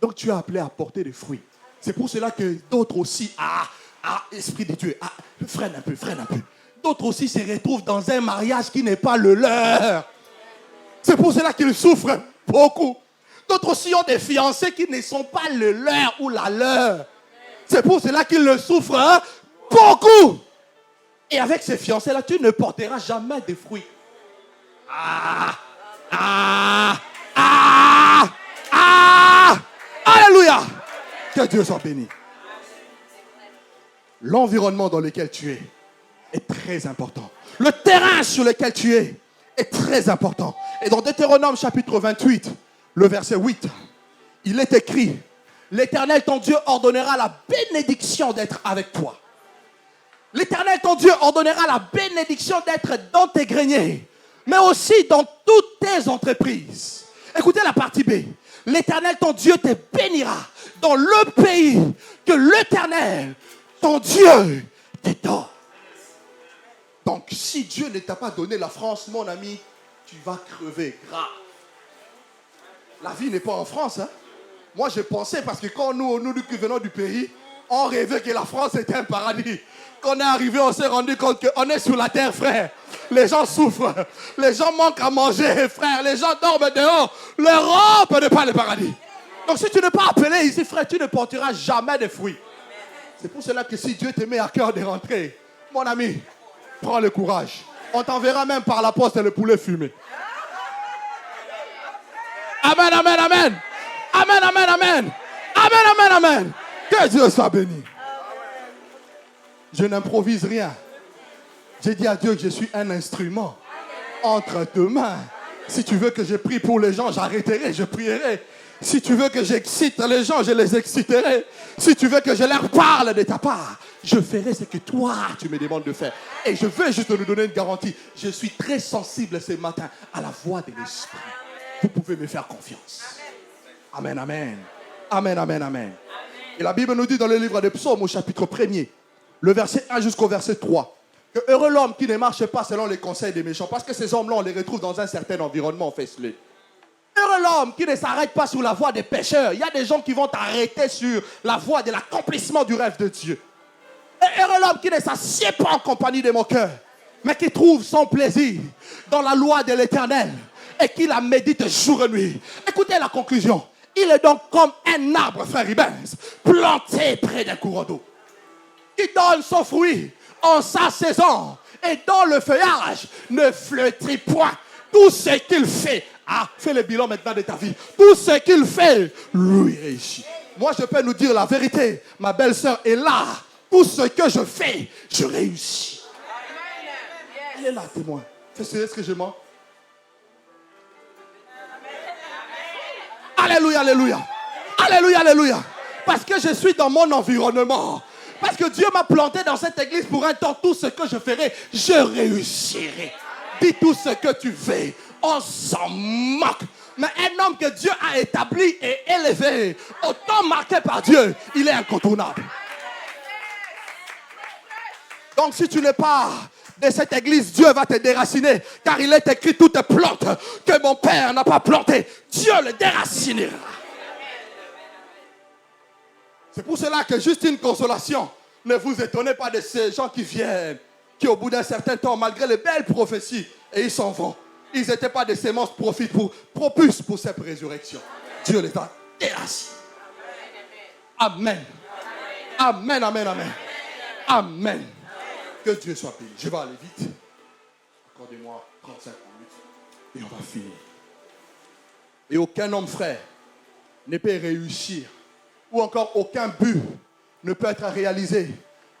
Donc tu es appelé à porter des fruits. C'est pour cela que d'autres aussi, Esprit de Dieu, freine un peu. D'autres aussi se retrouvent dans un mariage qui n'est pas le leur. C'est pour cela qu'ils souffrent beaucoup. D'autres aussi ont des fiancés qui ne sont pas le leur ou la leur. C'est pour cela qu'ils le souffrent beaucoup. Et avec ces fiancés-là, tu ne porteras jamais de fruits. Alléluia. Que Dieu soit béni. L'environnement dans lequel tu es est très important. Le terrain sur lequel tu es est très important. Et dans Deutéronome chapitre 28, le verset 8, il est écrit: l'Éternel ton Dieu ordonnera la bénédiction d'être avec toi. L'Éternel ton Dieu ordonnera la bénédiction d'être dans tes greniers, mais aussi dans toutes tes entreprises. Écoutez la partie B. L'Éternel ton Dieu te bénira dans le pays que l'Éternel ton Dieu te donne. Donc si Dieu ne t'a pas donné la France, mon ami, tu vas crever grave. La vie n'est pas en France, hein. Moi, je pensais, parce que quand nous qui venons du pays, on rêvait que la France était un paradis. Quand on est arrivé, on s'est rendu compte qu'on est sur la terre, frère. Les gens souffrent. Les gens manquent à manger, frère. Les gens dorment dehors. L'Europe n'est pas le paradis. Donc, si tu n'es pas appelé ici, frère, tu ne porteras jamais de fruits. C'est pour cela que si Dieu te met à cœur de rentrer, mon ami, prends le courage. On t'enverra même par la poste le poulet fumé. Amen, amen, amen. Amen, amen, amen. Amen, amen, amen. Que Dieu soit béni. Je n'improvise rien. J'ai dit à Dieu que je suis un instrument entre tes mains. Si tu veux que je prie pour les gens, j'arrêterai, je prierai. Si tu veux que j'excite les gens, je les exciterai. Si tu veux que je leur parle de ta part, je ferai ce que toi, tu me demandes de faire. Et je veux juste nous donner une garantie. Je suis très sensible ce matin à la voix de l'Esprit. Vous pouvez me faire confiance. Amen, amen. Amen, amen, amen. Et la Bible nous dit dans le livre des Psaumes, au chapitre 1er, le verset 1 jusqu'au verset 3, que heureux l'homme qui ne marche pas selon les conseils des méchants, parce que ces hommes-là, on les retrouve dans un certain environnement, fais-le. Heureux l'homme qui ne s'arrête pas sur la voie des pécheurs. Il y a des gens qui vont t'arrêter sur la voie de l'accomplissement du rêve de Dieu. Et heureux l'homme qui ne s'assied pas en compagnie des moqueurs, mais qui trouve son plaisir dans la loi de l'Éternel et qui la médite jour et nuit. Écoutez la conclusion. Il est donc comme un arbre, frère Ribens, planté près d'un courant d'eau. Il donne son fruit en sa saison et dans le feuillage ne flétrit point. Tout ce qu'il fait, fais le bilan maintenant de ta vie. Tout ce qu'il fait, lui réussit. Moi, je peux nous dire la vérité. Ma belle-sœur est là. Tout ce que je fais, je réussis. Elle est là, témoin. Est-ce que je mens? Alléluia, alléluia. Alléluia, alléluia. Parce que je suis dans mon environnement. Parce que Dieu m'a planté dans cette église pour un temps. Tout ce que je ferai, je réussirai. Dis tout ce que tu fais. on s'en moque. Mais un homme que Dieu a établi et élevé, autant marqué par Dieu, il est incontournable. Donc si tu n'es pas de cette église, Dieu va te déraciner. Car il est écrit toutes plantes que mon Père n'a pas plantées, Dieu les déracinera. C'est pour cela que juste une consolation, ne vous étonnez pas de ces gens qui viennent, qui au bout d'un certain temps, malgré les belles prophéties, et ils s'en vont. Ils n'étaient pas des semences propices pour cette résurrection. Dieu les a déracinés. Amen. Amen, amen, amen. Amen. Que Dieu soit béni. Je vais aller vite. Accordez-moi 35 minutes et on va finir. Et aucun homme, frère, ne peut réussir, ou encore aucun but ne peut être réalisé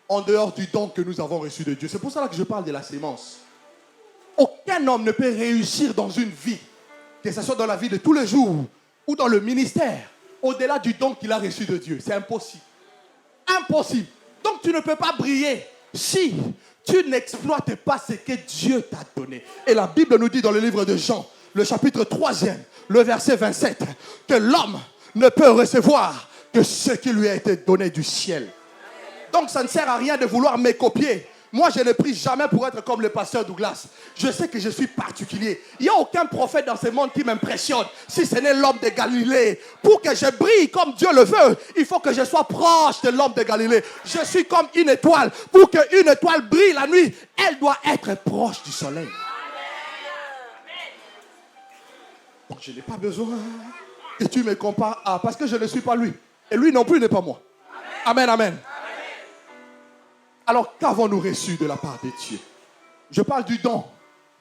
en dehors du don que nous avons reçu de Dieu. C'est pour ça que je parle de la sémence. Aucun homme ne peut réussir dans une vie, que ce soit dans la vie de tous les jours ou dans le ministère, au-delà du don qu'il a reçu de Dieu. C'est impossible. Impossible. Donc tu ne peux pas briller si tu n'exploites pas ce que Dieu t'a donné. Et la Bible nous dit dans le livre de Jean, le chapitre 3e, le verset 27, que l'homme ne peut recevoir que ce qui lui a été donné du ciel. Donc ça ne sert à rien de vouloir me copier. Moi, je ne prie jamais pour être comme le pasteur Douglas. Je sais que je suis particulier. Il n'y a aucun prophète dans ce monde qui m'impressionne, si ce n'est l'homme de Galilée. Pour que je brille comme Dieu le veut, il faut que je sois proche de l'homme de Galilée. Je suis comme une étoile. Pour qu'une étoile brille la nuit, elle doit être proche du soleil. Donc je n'ai pas besoin que tu me compares à... Parce que je ne suis pas lui. Et lui non plus n'est pas moi. Amen, amen. Alors, qu'avons-nous reçu de la part de Dieu? Je parle du don.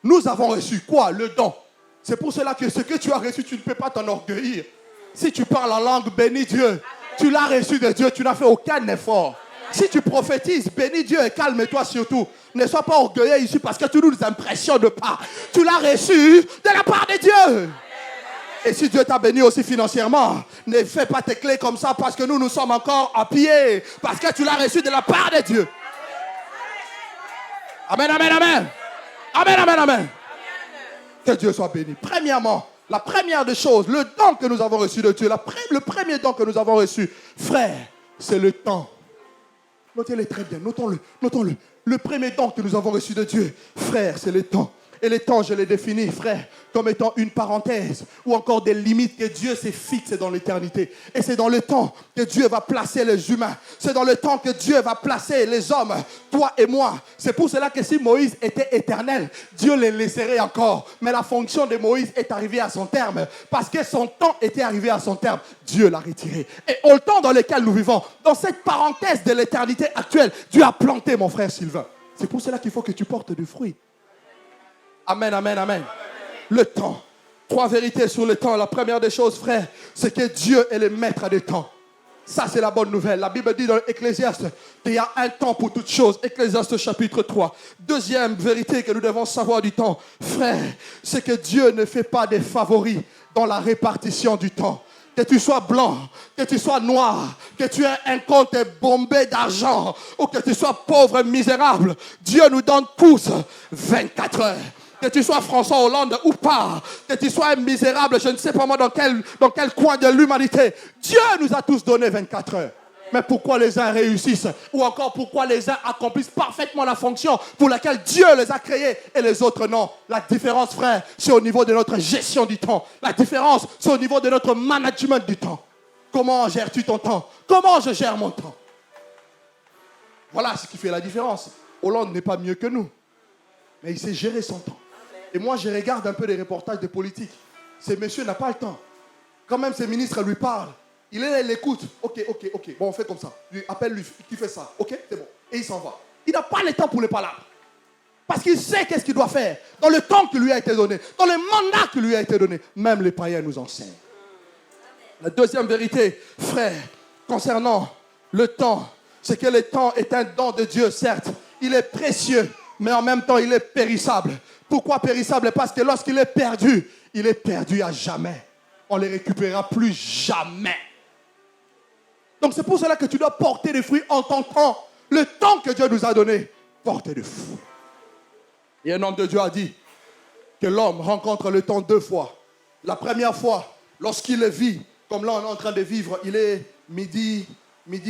Nous avons reçu quoi? Le don. C'est pour cela que ce que tu as reçu, tu ne peux pas t'enorgueillir. Si tu parles en langue, bénis Dieu. Tu l'as reçu de Dieu, tu n'as fait aucun effort. Si tu prophétises, bénis Dieu et calme-toi surtout. Ne sois pas orgueilleux ici parce que tu ne nous impressionnes pas. Tu l'as reçu de la part de Dieu. Et si Dieu t'a béni aussi financièrement, ne fais pas tes clés comme ça parce que nous sommes encore à pied. Parce que tu l'as reçu de la part de Dieu. Amen, amen, amen. Amen, amen, amen. Que Dieu soit béni. Premièrement, la première des choses, le don que nous avons reçu de Dieu, le premier don que nous avons reçu, frère, c'est le temps. Notez-le très bien, notons-le, notons-le. Le premier don que nous avons reçu de Dieu, frère, c'est le temps. Et le temps, je l'ai défini, frère, comme étant une parenthèse ou encore des limites que Dieu s'est fixées dans l'éternité. Et c'est dans le temps que Dieu va placer les humains. C'est dans le temps que Dieu va placer les hommes, toi et moi. C'est pour cela que si Moïse était éternel, Dieu les laisserait encore. Mais la fonction de Moïse est arrivée à son terme. Parce que son temps était arrivé à son terme. Dieu l'a retiré. Et au temps dans lequel nous vivons, dans cette parenthèse de l'éternité actuelle, Dieu a planté mon frère Sylvain. C'est pour cela qu'il faut que tu portes du fruit. Amen, amen, amen. Le temps. 3 vérités sur le temps. La première des choses, frère, c'est que Dieu est le maître des temps. Ça, c'est la bonne nouvelle. La Bible dit dans Ecclésiaste qu'il y a un temps pour toutes choses. Ecclésiaste chapitre 3. Deuxième vérité que nous devons savoir du temps, frère, c'est que Dieu ne fait pas des favoris dans la répartition du temps. Que tu sois blanc, que tu sois noir, que tu aies un compte bombé d'argent ou que tu sois pauvre, misérable, Dieu nous donne tous 24 heures. Que tu sois François Hollande ou pas, que tu sois un misérable, je ne sais pas moi dans quel coin de l'humanité, Dieu nous a tous donné 24 heures. Mais pourquoi les uns réussissent ou encore pourquoi les uns accomplissent parfaitement la fonction pour laquelle Dieu les a créés et les autres non? La différence, frère, c'est au niveau de notre gestion du temps. La différence, c'est au niveau de notre management du temps. Comment gères-tu ton temps? Comment je gère mon temps? Voilà ce qui fait la différence. Hollande n'est pas mieux que nous, mais il sait gérer son temps. Et moi, je regarde un peu les reportages de politique. Ce monsieur n'a pas le temps. Quand même, ses ministres lui parlent. Il est là, il écoute. Ok. Bon, on fait comme ça. Appelle-lui, qui fait ça. Ok, c'est bon. Et il s'en va. Il n'a pas le temps pour les palabres. Parce qu'il sait qu'est-ce qu'il doit faire. Dans le temps qui lui a été donné. Dans le mandat qui lui a été donné. Même les païens nous enseignent. La deuxième vérité, frère, concernant le temps, c'est que le temps est un don de Dieu, certes. Il est précieux, mais en même temps, il est périssable. Pourquoi périssable? Parce que lorsqu'il est perdu à jamais. On ne les récupérera plus jamais. Donc c'est pour cela que tu dois porter des fruits en ton temps. Le temps que Dieu nous a donné, porter des fruits. Et un homme de Dieu a dit que que l'homme rencontre le temps 2 fois. La première fois, lorsqu'il le vit, comme là on est en train de vivre, il est midi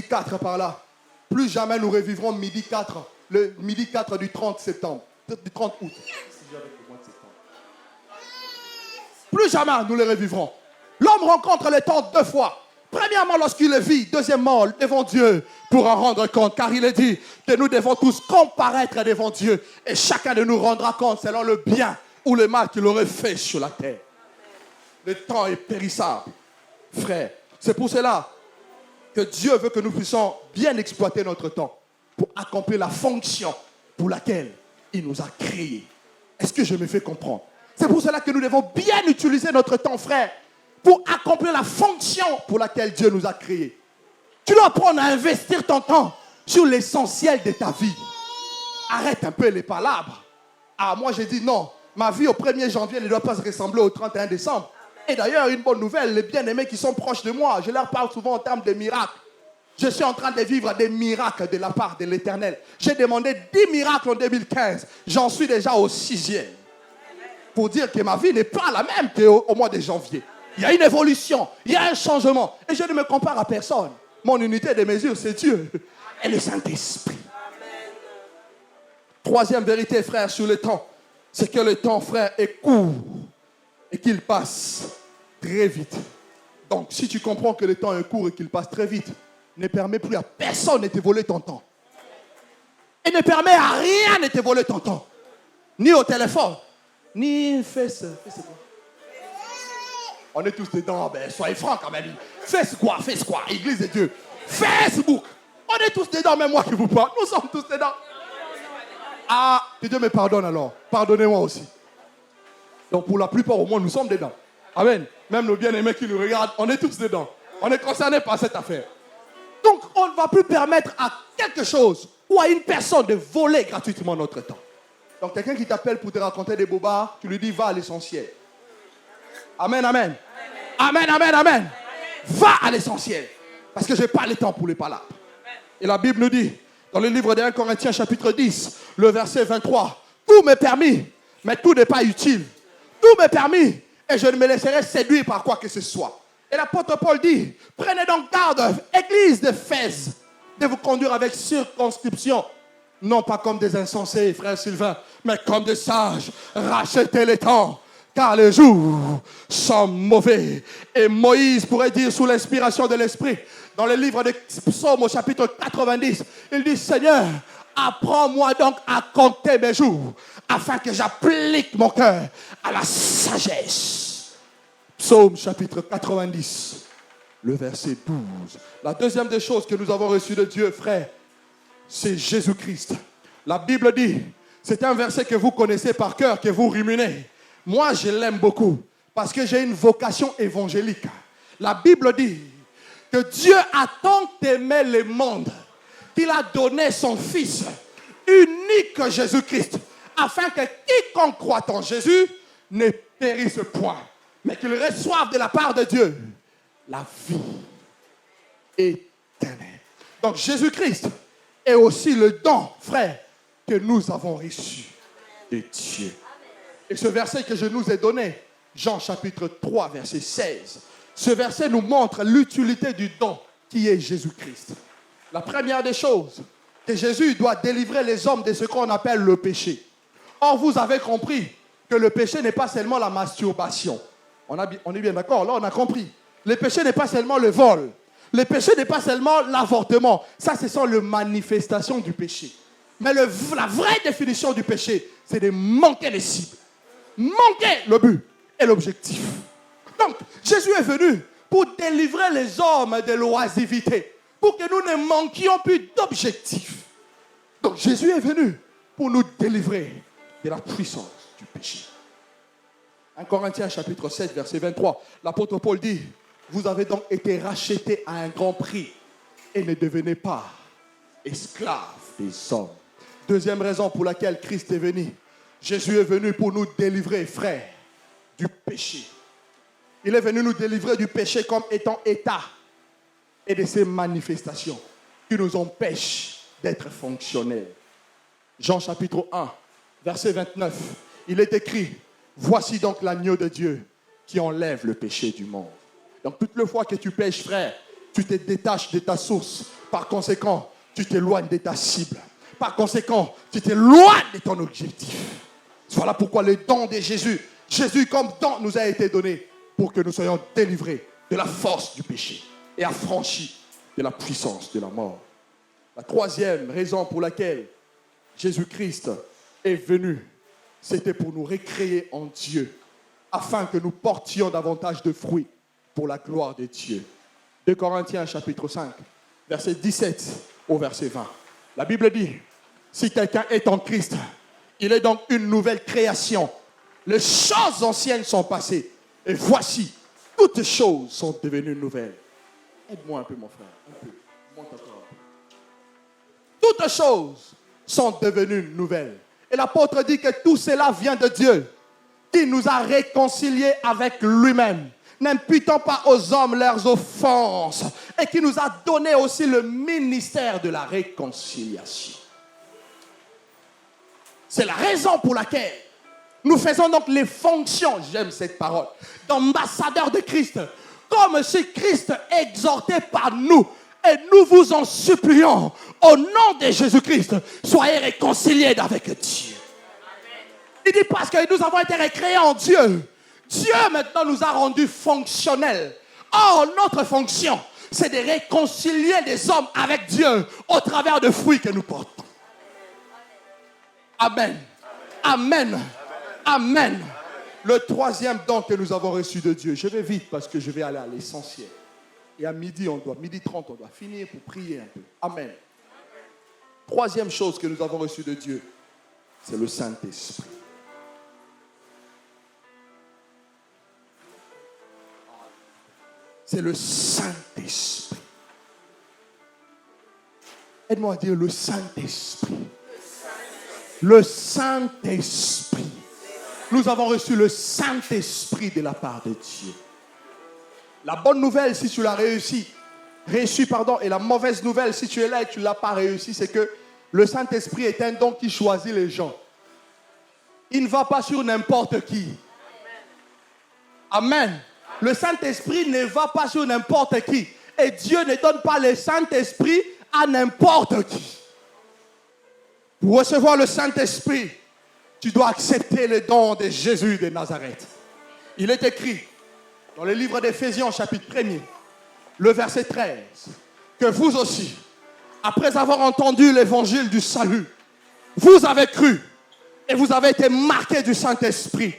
4 par là. Plus jamais nous revivrons midi 4, le midi 4 du 30 septembre, du 30 août. Plus jamais nous le revivrons. L'homme rencontre le temps 2 fois. Premièrement, lorsqu'il le vit. Deuxièmement, devant Dieu, pour en rendre compte. Car il est dit que nous devons tous comparaître devant Dieu. Et chacun de nous rendra compte selon le bien ou le mal qu'il aurait fait sur la terre. Le temps est périssable, frère. C'est pour cela que Dieu veut que nous puissions bien exploiter notre temps pour accomplir la fonction pour laquelle il nous a créés. Est-ce que je me fais comprendre? C'est pour cela que nous devons bien utiliser notre temps, frère, pour accomplir la fonction pour laquelle Dieu nous a créés. Tu dois apprendre à investir ton temps sur l'essentiel de ta vie. Arrête un peu les palabres. Ah, moi j'ai dit non, ma vie au 1er janvier ne doit pas se ressembler au 31 décembre. Et d'ailleurs, une bonne nouvelle, les bien-aimés qui sont proches de moi, je leur parle souvent en termes de miracles. Je suis en train de vivre des miracles de la part de l'Éternel. J'ai demandé 10 miracles en 2015. J'en suis déjà au 6e. Pour dire que ma vie n'est pas la même qu'au mois de janvier. Il y a une évolution, il y a un changement. Et je ne me compare à personne. Mon unité de mesure, c'est Dieu et le Saint-Esprit. Troisième vérité, frère, sur le temps, c'est que le temps, frère, est court et qu'il passe très vite. Donc, si tu comprends que le temps est court et qu'il passe très vite, ne permet plus à personne de te voler ton temps. Et ne permet à rien de te voler ton temps. Ni au téléphone, ni Facebook. On est tous dedans, ben soyez francs quand même. Facebook, Église de Dieu. Facebook. On est tous dedans, même moi qui vous parle. Nous sommes tous dedans. Ah, que Dieu me pardonne alors. Pardonnez-moi aussi. Donc pour la plupart au moins, nous sommes dedans. Amen. Même nos bien-aimés qui nous regardent, on est tous dedans. On est concernés par cette affaire. Donc on ne va plus permettre à quelque chose ou à une personne de voler gratuitement notre temps. Donc quelqu'un qui t'appelle pour te raconter des bobards, tu lui dis va à l'essentiel. Amen, amen. Amen, amen, amen. Va à l'essentiel. Parce que je n'ai pas le temps pour les palabres. Et la Bible nous dit, dans le livre de 1 Corinthiens chapitre 10, le verset 23, tout m'est permis, mais tout n'est pas utile. Tout m'est permis, et je ne me laisserai séduire par quoi que ce soit. Et l'apôtre Paul dit, prenez donc garde, église d'Éphèse, de vous conduire avec circonscription. Non pas comme des insensés, frère Sylvain, mais comme des sages. Rachetez les temps, car les jours sont mauvais. Et Moïse pourrait dire sous l'inspiration de l'Esprit, dans le livre des Psaumes au chapitre 90, il dit, Seigneur, apprends-moi donc à compter mes jours, afin que j'applique mon cœur à la sagesse. Psaume chapitre 90, le verset 12. La deuxième des choses que nous avons reçues de Dieu, frère, c'est Jésus-Christ. La Bible dit, c'est un verset que vous connaissez par cœur, que vous ruminez. Moi, je l'aime beaucoup parce que j'ai une vocation évangélique. La Bible dit que Dieu a tant aimé le monde qu'il a donné son Fils unique Jésus-Christ afin que quiconque croit en Jésus ne périsse point, mais qu'il reçoive de la part de Dieu la vie éternelle. Donc Jésus-Christ est aussi le don, frère, que nous avons reçu de Dieu. Et ce verset que je nous ai donné, Jean chapitre 3, verset 16, ce verset nous montre l'utilité du don qui est Jésus-Christ. La première des choses, que Jésus doit délivrer les hommes de ce qu'on appelle le péché. Or, vous avez compris que le péché n'est pas seulement la masturbation. On est bien d'accord, là on a compris. Le péché n'est pas seulement le vol. Le péché n'est pas seulement l'avortement. Ça, ce sont les manifestations du péché. Mais la vraie définition du péché, c'est de manquer les cibles. Manquer le but et l'objectif. Donc, Jésus est venu pour délivrer les hommes de l'oisivité, pour que nous ne manquions plus d'objectifs. Donc, Jésus est venu pour nous délivrer de la puissance du péché. 1 Corinthiens chapitre 7, verset 23, l'apôtre Paul dit, vous avez donc été rachetés à un grand prix et ne devenez pas esclaves des hommes. Deuxième raison pour laquelle Christ est venu. Jésus est venu pour nous délivrer, frère, du péché. Il est venu nous délivrer du péché comme étant état et de ses manifestations qui nous empêchent d'être fonctionnels. Jean chapitre 1, verset 29, il est écrit, Voici donc l'agneau de Dieu qui enlève le péché du monde. Donc toute la fois que tu pêches, frère, tu te détaches de ta source. Par conséquent, tu t'éloignes de ta cible. Par conséquent, tu t'éloignes de ton objectif. Voilà pourquoi le don de Jésus, Jésus comme don nous a été donné pour que nous soyons délivrés de la force du péché et affranchis de la puissance de la mort. La troisième raison pour laquelle Jésus-Christ est venu, c'était pour nous recréer en Dieu, afin que nous portions davantage de fruits pour la gloire de Dieu. 2 Corinthiens chapitre 5, verset 17 au verset 20. La Bible dit, si quelqu'un est en Christ, il est donc une nouvelle création. Les choses anciennes sont passées, et voici, toutes choses sont devenues nouvelles. Aide-moi un peu, mon frère, un peu. Monte encore. Toutes choses sont devenues nouvelles. Et l'apôtre dit que tout cela vient de Dieu, qui nous a réconciliés avec lui-même, n'imputant pas aux hommes leurs offenses, et qui nous a donné aussi le ministère de la réconciliation. C'est la raison pour laquelle nous faisons donc les fonctions, j'aime cette parole, d'ambassadeurs de Christ, comme si Christ exhortait par nous. Et nous vous en supplions, au nom de Jésus-Christ, soyez réconciliés avec Dieu. Il dit parce que nous avons été recréés en Dieu. Dieu maintenant nous a rendus fonctionnels. Or, notre fonction, c'est de réconcilier les hommes avec Dieu au travers des fruits que nous portons. Amen. Amen. Amen. Le troisième don que nous avons reçu de Dieu, je vais vite parce que je vais aller à l'essentiel. Et à midi 30, on doit finir pour prier un peu. Amen. Troisième chose que nous avons reçue de Dieu, c'est le Saint-Esprit. C'est le Saint-Esprit. Aide-moi à dire le Saint-Esprit. Le Saint-Esprit. Nous avons reçu le Saint-Esprit de la part de Dieu. La bonne nouvelle, si tu l'as réussi, et la mauvaise nouvelle, si tu es là et tu ne l'as pas réussi, c'est que le Saint-Esprit est un don qui choisit les gens. Il ne va pas sur n'importe qui. Amen. Le Saint-Esprit ne va pas sur n'importe qui. Et Dieu ne donne pas le Saint-Esprit à n'importe qui. Pour recevoir le Saint-Esprit, tu dois accepter le don de Jésus de Nazareth. Il est écrit dans le livre d'Éphésiens, chapitre 1er, le verset 13, que vous aussi, après avoir entendu l'évangile du salut, vous avez cru et vous avez été marqués du Saint-Esprit,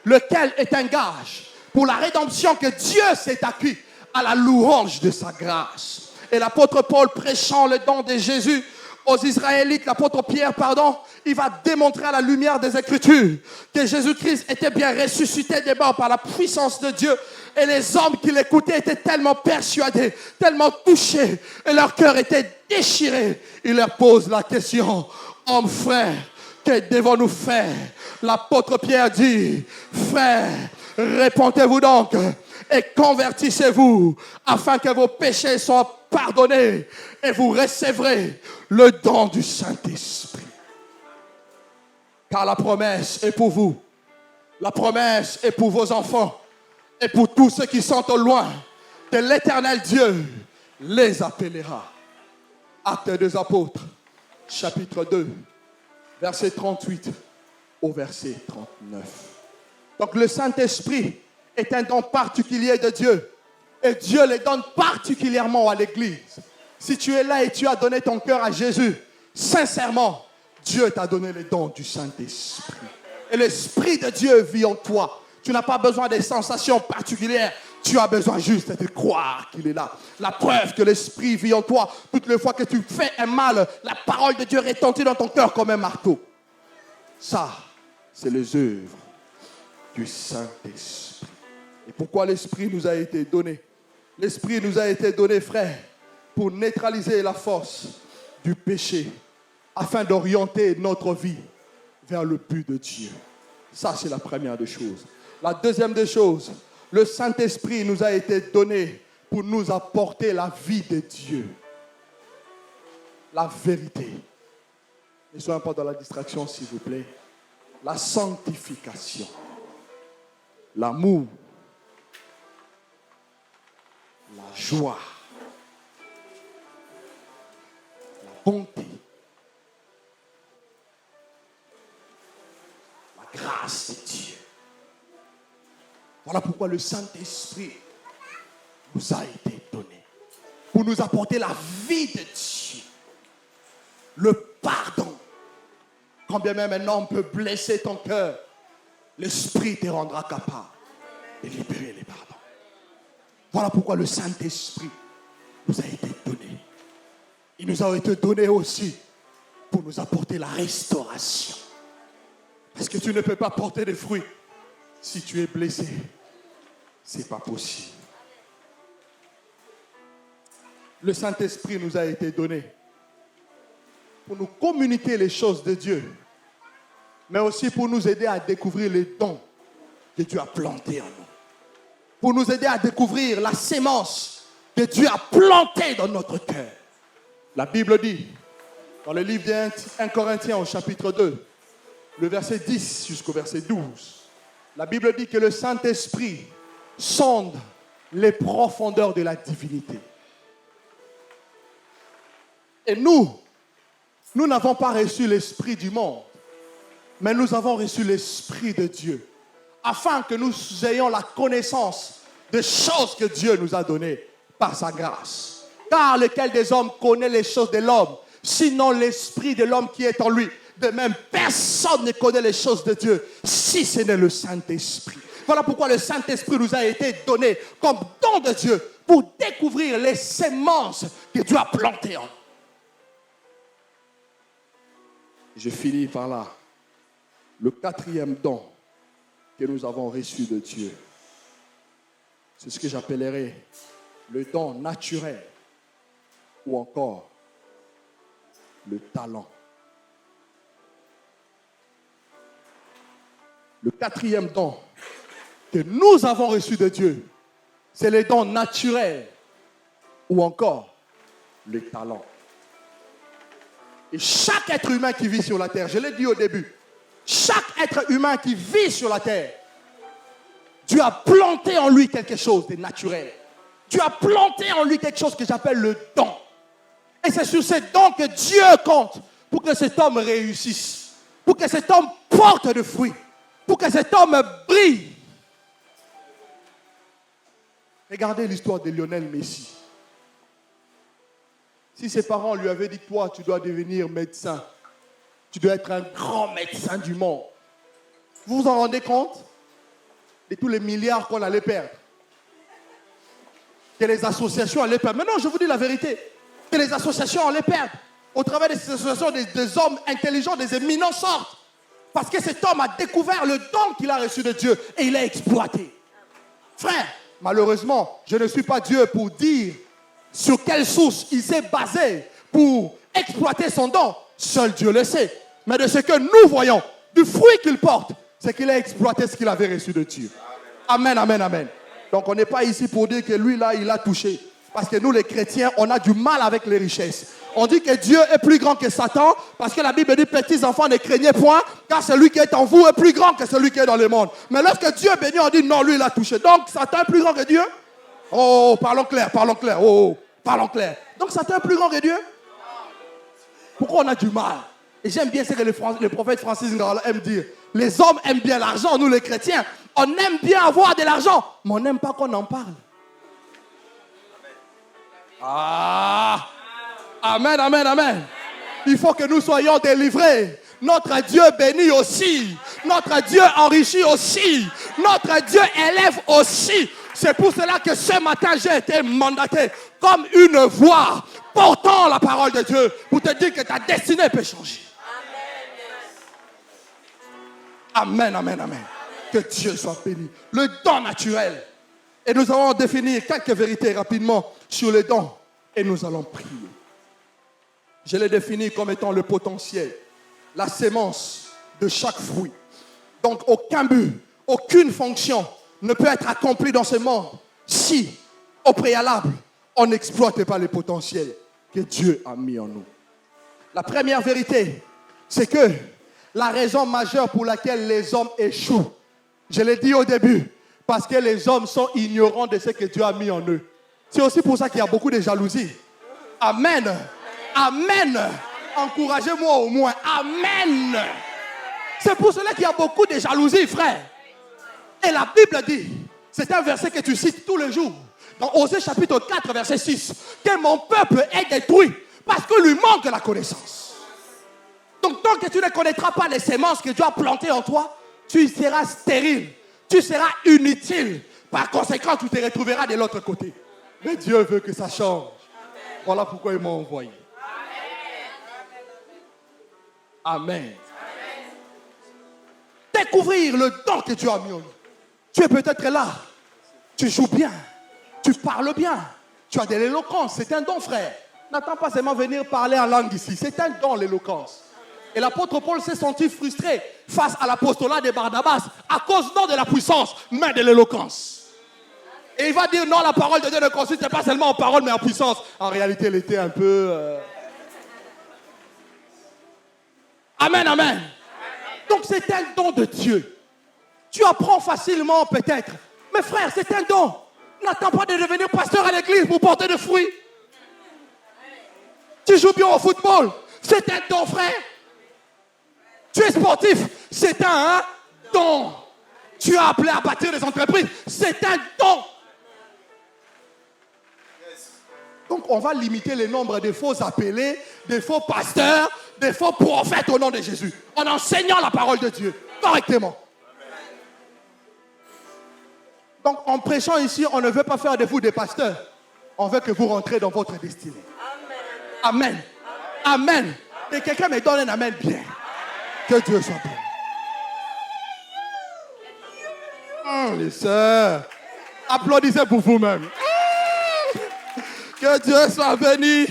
lequel est un gage pour la rédemption que Dieu s'est acquis à la louange de sa grâce. Et l'apôtre Paul, prêchant le don de Jésus aux Israélites, l'apôtre Pierre, il va démontrer à la lumière des Écritures que Jésus-Christ était bien ressuscité des morts par la puissance de Dieu. Et les hommes qui l'écoutaient étaient tellement persuadés, tellement touchés, et leur cœur était déchiré. Il leur pose la question, hommes frères, que devons-nous faire? L'apôtre Pierre dit, frères, répentez-vous donc et convertissez-vous afin que vos péchés soient pardonnés et vous recevrez le don du Saint-Esprit. Car la promesse est pour vous, la promesse est pour vos enfants et pour tous ceux qui sont au loin, que l'Éternel Dieu les appellera. Actes des Apôtres, chapitre 2, verset 38 au verset 39. Donc le Saint-Esprit est un don particulier de Dieu. Et Dieu le donne particulièrement à l'Église. Si tu es là et tu as donné ton cœur à Jésus, sincèrement, Dieu t'a donné le don du Saint-Esprit. Et l'Esprit de Dieu vit en toi. Tu n'as pas besoin de sensations particulières. Tu as besoin juste de croire qu'il est là. La preuve que l'Esprit vit en toi. Toutes les fois que tu fais un mal, la parole de Dieu retentit dans ton cœur comme un marteau. Ça, c'est les œuvres du Saint-Esprit. Et pourquoi l'Esprit nous a été donné? L'Esprit nous a été donné, frère, pour neutraliser la force du péché, afin d'orienter notre vie vers le but de Dieu. Ça, c'est la première des choses. La deuxième des choses, le Saint-Esprit nous a été donné pour nous apporter la vie de Dieu. La vérité. Ne soyons pas dans la distraction, s'il vous plaît. La sanctification. l'amour, la joie, la bonté, la grâce de Dieu. Voilà pourquoi le Saint-Esprit nous a été donné pour nous apporter la vie de Dieu, le pardon. Quand bien même un homme peut blesser ton cœur, l'Esprit te rendra capable de libérer les pardons. Voilà pourquoi le Saint-Esprit nous a été donné. Il nous a été donné aussi pour nous apporter la restauration. Parce que tu ne peux pas porter des fruits si tu es blessé. Ce n'est pas possible. Le Saint-Esprit nous a été donné pour nous communiquer les choses de Dieu, mais aussi pour nous aider à découvrir les dons que Dieu a plantés en nous. Pour nous aider à découvrir la sémence que Dieu a plantée dans notre cœur. La Bible dit, dans le livre de 1 Corinthiens au chapitre 2, le verset 10 jusqu'au verset 12, la Bible dit que le Saint-Esprit sonde les profondeurs de la divinité. Et nous n'avons pas reçu l'esprit du monde, mais nous avons reçu l'Esprit de Dieu, afin que nous ayons la connaissance des choses que Dieu nous a données par sa grâce. Car lequel des hommes connaît les choses de l'homme, sinon l'esprit de l'homme qui est en lui? De même, personne ne connaît les choses de Dieu, si ce n'est le Saint-Esprit. Voilà pourquoi le Saint-Esprit nous a été donné comme don de Dieu pour découvrir les semences que Dieu a plantées en nous. Je finis par là. Le quatrième don que nous avons reçu de Dieu, c'est ce que j'appellerais le don naturel ou encore le talent. Le quatrième don que nous avons reçu de Dieu, c'est le don naturel ou encore le talent. Et chaque être humain qui vit sur la terre, je l'ai dit au début, chaque être humain qui vit sur la terre, Dieu a planté en lui quelque chose de naturel. Dieu a planté en lui quelque chose que j'appelle le don. Et c'est sur ces dons que Dieu compte pour que cet homme réussisse, pour que cet homme porte de fruits, pour que cet homme brille. Regardez l'histoire de Lionel Messi. Si ses parents lui avaient dit, toi, tu dois devenir médecin, tu dois être un grand médecin du monde, vous vous en rendez compte de tous les milliards qu'on allait perdre, que les associations allaient perdre. Mais non, je vous dis la vérité, que les associations allaient perdre. Au travers de ces associations, des hommes intelligents, des éminents sortent. Parce que cet homme a découvert le don qu'il a reçu de Dieu et il l'a exploité. Frère, malheureusement, je ne suis pas Dieu pour dire sur quelle source il s'est basé pour exploiter son don. Seul Dieu le sait. Mais de ce que nous voyons, du fruit qu'il porte, c'est qu'il a exploité ce qu'il avait reçu de Dieu. Amen, amen, amen. Donc on n'est pas ici pour dire que lui là, il a touché. Parce que nous les chrétiens, on a du mal avec les richesses. On dit que Dieu est plus grand que Satan, parce que la Bible dit, petits enfants, ne craignez point, car celui qui est en vous est plus grand que celui qui est dans le monde. Mais lorsque Dieu bénit, on dit non, lui il a touché. Donc Satan est plus grand que Dieu? Oh, parlons clair, parlons clair. Oh, parlons clair. Donc Satan est plus grand que Dieu? Pourquoi on a du mal? Et j'aime bien ce que le prophète Francis Ngannou aime dire. Les hommes aiment bien l'argent, nous les chrétiens, on aime bien avoir de l'argent, mais on n'aime pas qu'on en parle. Ah! Amen, amen, amen. Il faut que nous soyons délivrés. Notre Dieu bénit aussi. Notre Dieu enrichit aussi. Notre Dieu élève aussi. C'est pour cela que ce matin, j'ai été mandaté comme une voix portant la parole de Dieu pour te dire que ta destinée peut changer. Amen, amen, amen. Que Dieu soit béni. Le don naturel. Et nous allons définir quelques vérités rapidement sur le don. Et nous allons prier. Je l'ai défini comme étant le potentiel, la sémence de chaque fruit. Donc aucun but, aucune fonction ne peut être accomplie dans ce monde si, au préalable, on n'exploite pas le potentiel que Dieu a mis en nous. La première vérité, c'est que la raison majeure pour laquelle les hommes échouent, je l'ai dit au début, Parce que les hommes sont ignorants de ce que Dieu a mis en eux. C'est aussi pour ça qu'il y a beaucoup de jalousie. Amen. Amen. Encouragez-moi au moins. Amen. C'est pour cela qu'il y a beaucoup de jalousie, frère. Et la Bible dit, c'est un verset que tu cites tous les jours, dans Osée chapitre 4, verset 6, que mon peuple est détruit parce que lui manque la connaissance. Donc tant que tu ne connaîtras pas les semences que Dieu a plantées en toi, tu seras stérile, tu seras inutile. Par conséquent, tu te retrouveras de l'autre côté. Mais Dieu veut que ça change. Voilà pourquoi il m'a envoyé. Amen. Découvrir le don que Dieu a mis en nous. Tu es peut-être là, tu joues bien, tu parles bien, tu as de l'éloquence, c'est un don, frère. N'attends pas seulement venir parler en langue ici, c'est un don, l'éloquence. Et l'apôtre Paul s'est senti frustré face à l'apostolat de Barnabas à cause non de la puissance, mais de l'éloquence. Et il va dire non, la parole de Dieu ne consiste pas seulement en parole, mais en puissance. En réalité, elle était un peu... Amen, amen. Donc c'est un don de Dieu. Tu apprends facilement peut-être. Mais frère, c'est un don. N'attends pas de devenir pasteur à l'église pour porter des fruits. Tu joues bien au football. C'est un don, frère. Tu es sportif. C'est un don. Tu es appelé à bâtir des entreprises. C'est un don. Donc on va limiter le nombre de faux appelés, des faux pasteurs, des faux prophètes au nom de Jésus. En enseignant la parole de Dieu correctement. Donc, en prêchant ici, on ne veut pas faire de vous des pasteurs. On veut que vous rentrez dans votre destinée. Amen. Amen. Amen. Et quelqu'un me donne un amen bien. Que Dieu soit béni. Les sœurs, applaudissez pour vous-même. Que Dieu soit béni.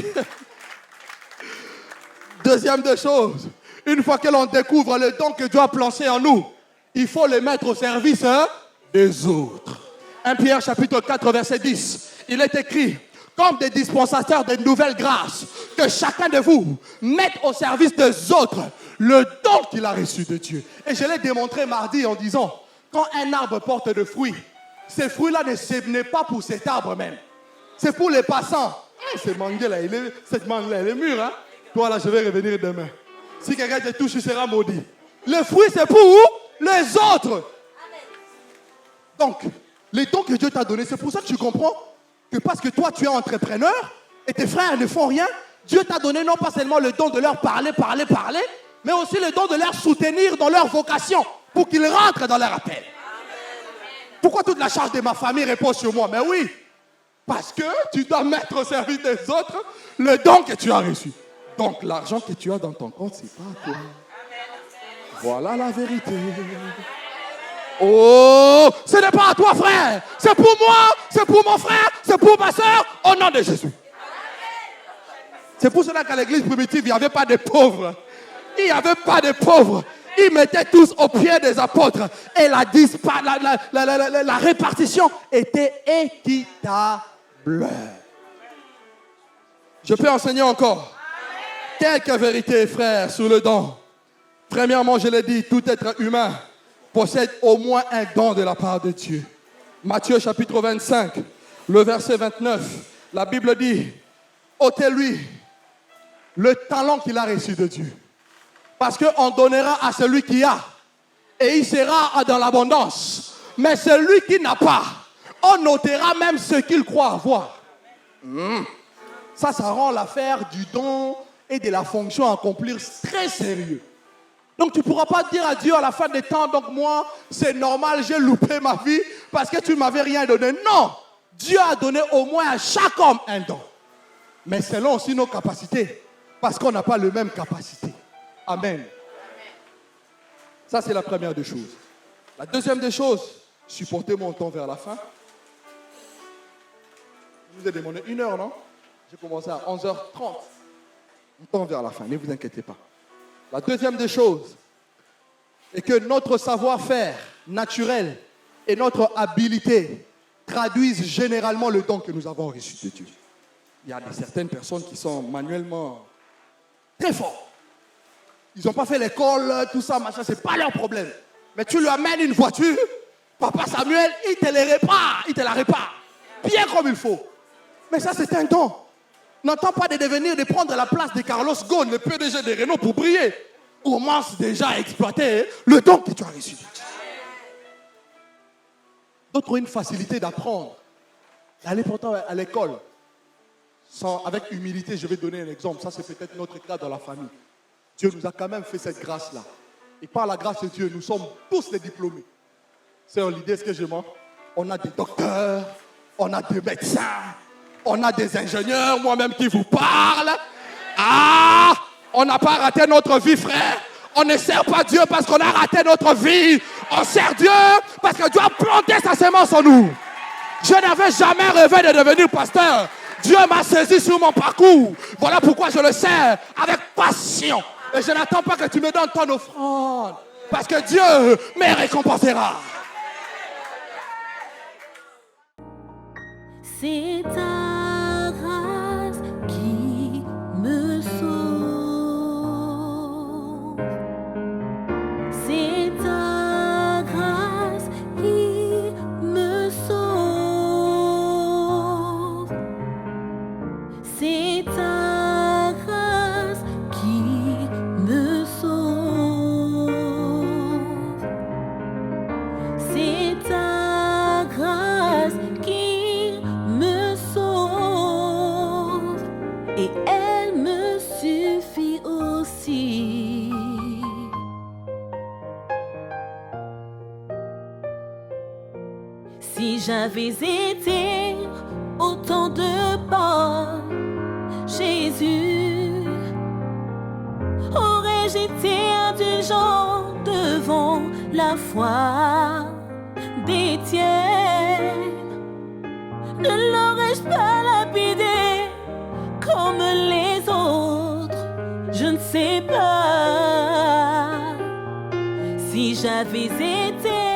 Deuxième des choses, une fois que l'on découvre le don que Dieu a placé en nous, il faut le mettre au service des autres. 1 Pierre chapitre 4 verset 10, il est écrit, comme des dispensateurs de nouvelles grâces, que chacun de vous mette au service des autres le don qu'il a reçu de Dieu. Et je l'ai démontré mardi en disant, quand un arbre porte de fruits, ces fruits-là n'est pas pour cet arbre même. C'est pour les passants. Cette mangue-là, elle est mûre. Hein? Toi là, je vais revenir demain. Si quelqu'un te touche, tu seras maudit. Le fruit, c'est pour les autres. Donc, les dons que Dieu t'a donnés, c'est pour ça que tu comprends que parce que toi, tu es entrepreneur et tes frères ne font rien, Dieu t'a donné non pas seulement le don de leur parler, mais aussi le don de leur soutenir dans leur vocation pour qu'ils rentrent dans leur appel. Pourquoi toute la charge de ma famille repose sur moi? Mais oui, parce que tu dois mettre au service des autres le don que tu as reçu. Donc, l'argent que tu as dans ton compte, c'est pas à toi. Voilà la vérité. Oh, ce n'est pas à toi, frère. C'est pour moi, c'est pour mon frère, c'est pour ma soeur, au nom de Jésus. C'est pour cela qu'à l'église primitive, il n'y avait pas de pauvres. Il n'y avait pas de pauvres. Ils mettaient tous aux pieds des apôtres. Et la répartition était équitable. Je peux enseigner encore. Quelques vérités, frères, sur le don. Premièrement, je l'ai dit, tout être humain possède au moins un don de la part de Dieu. Matthieu chapitre 25, le verset 29, la Bible dit, ôtez-lui le talent qu'il a reçu de Dieu. Parce qu'on donnera à celui qui a, et il sera dans l'abondance. Mais celui qui n'a pas, on ôtera même ce qu'il croit avoir. Ça rend l'affaire du don et de la fonction à accomplir très sérieux. Donc tu ne pourras pas dire à Dieu à la fin des temps, donc moi, c'est normal, j'ai loupé ma vie parce que tu ne m'avais rien donné. Non, Dieu a donné au moins à chaque homme un don. Mais selon aussi nos capacités, parce qu'on n'a pas les mêmes capacités. Amen. Ça, c'est la première des choses. La deuxième des choses, supportez mon temps vers la fin. Je vous ai demandé 1 heure, non? J'ai commencé à 11h30. Mon temps vers la fin, ne vous inquiétez pas. La deuxième des choses est que notre savoir-faire naturel et notre habileté traduisent généralement le don que nous avons reçu de Dieu. Il y a certaines personnes qui sont manuellement très forts. Ils n'ont pas fait l'école, tout ça, machin, c'est pas leur problème. Mais tu lui amènes une voiture, Papa Samuel, il te les répare, il te la répare. Bien comme il faut. Mais ça, c'est un don. N'entends pas de devenir, de prendre la place de Carlos Ghosn, le PDG de Renault, pour briller. Commence déjà à exploiter le don que tu as reçu. D'autres ont une facilité d'apprendre. Aller pourtant à l'école. Avec humilité, je vais donner un exemple. Ça, c'est peut-être notre cas dans la famille. Dieu nous a quand même fait cette grâce-là. Et par la grâce de Dieu, nous sommes tous les diplômés. C'est l'idée, est-ce que je mens? On a des docteurs, on a des médecins, on a des ingénieurs, moi-même qui vous parle. Ah! On n'a pas raté notre vie, frère. On ne sert pas Dieu parce qu'on a raté notre vie. On sert Dieu parce que Dieu a planté sa semence en nous. Je n'avais jamais rêvé de devenir pasteur. Dieu m'a saisi sur mon parcours. Voilà pourquoi je le sers avec passion. Et je n'attends pas que tu me donnes ton offrande. Parce que Dieu me récompensera. C'est ta grâce qui me sauve. C'est ta grâce qui me sauve. C'est ta grâce qui me sauve. C'est ta grâce qui me sauve. Et elle me suffit aussi. Si j'avais été autant de bonne, Jésus, aurais-je été indulgent devant la foi d'Étienne? Ne l'aurais-je pas lapidé comme les autres? Je ne sais pas. Si j'avais été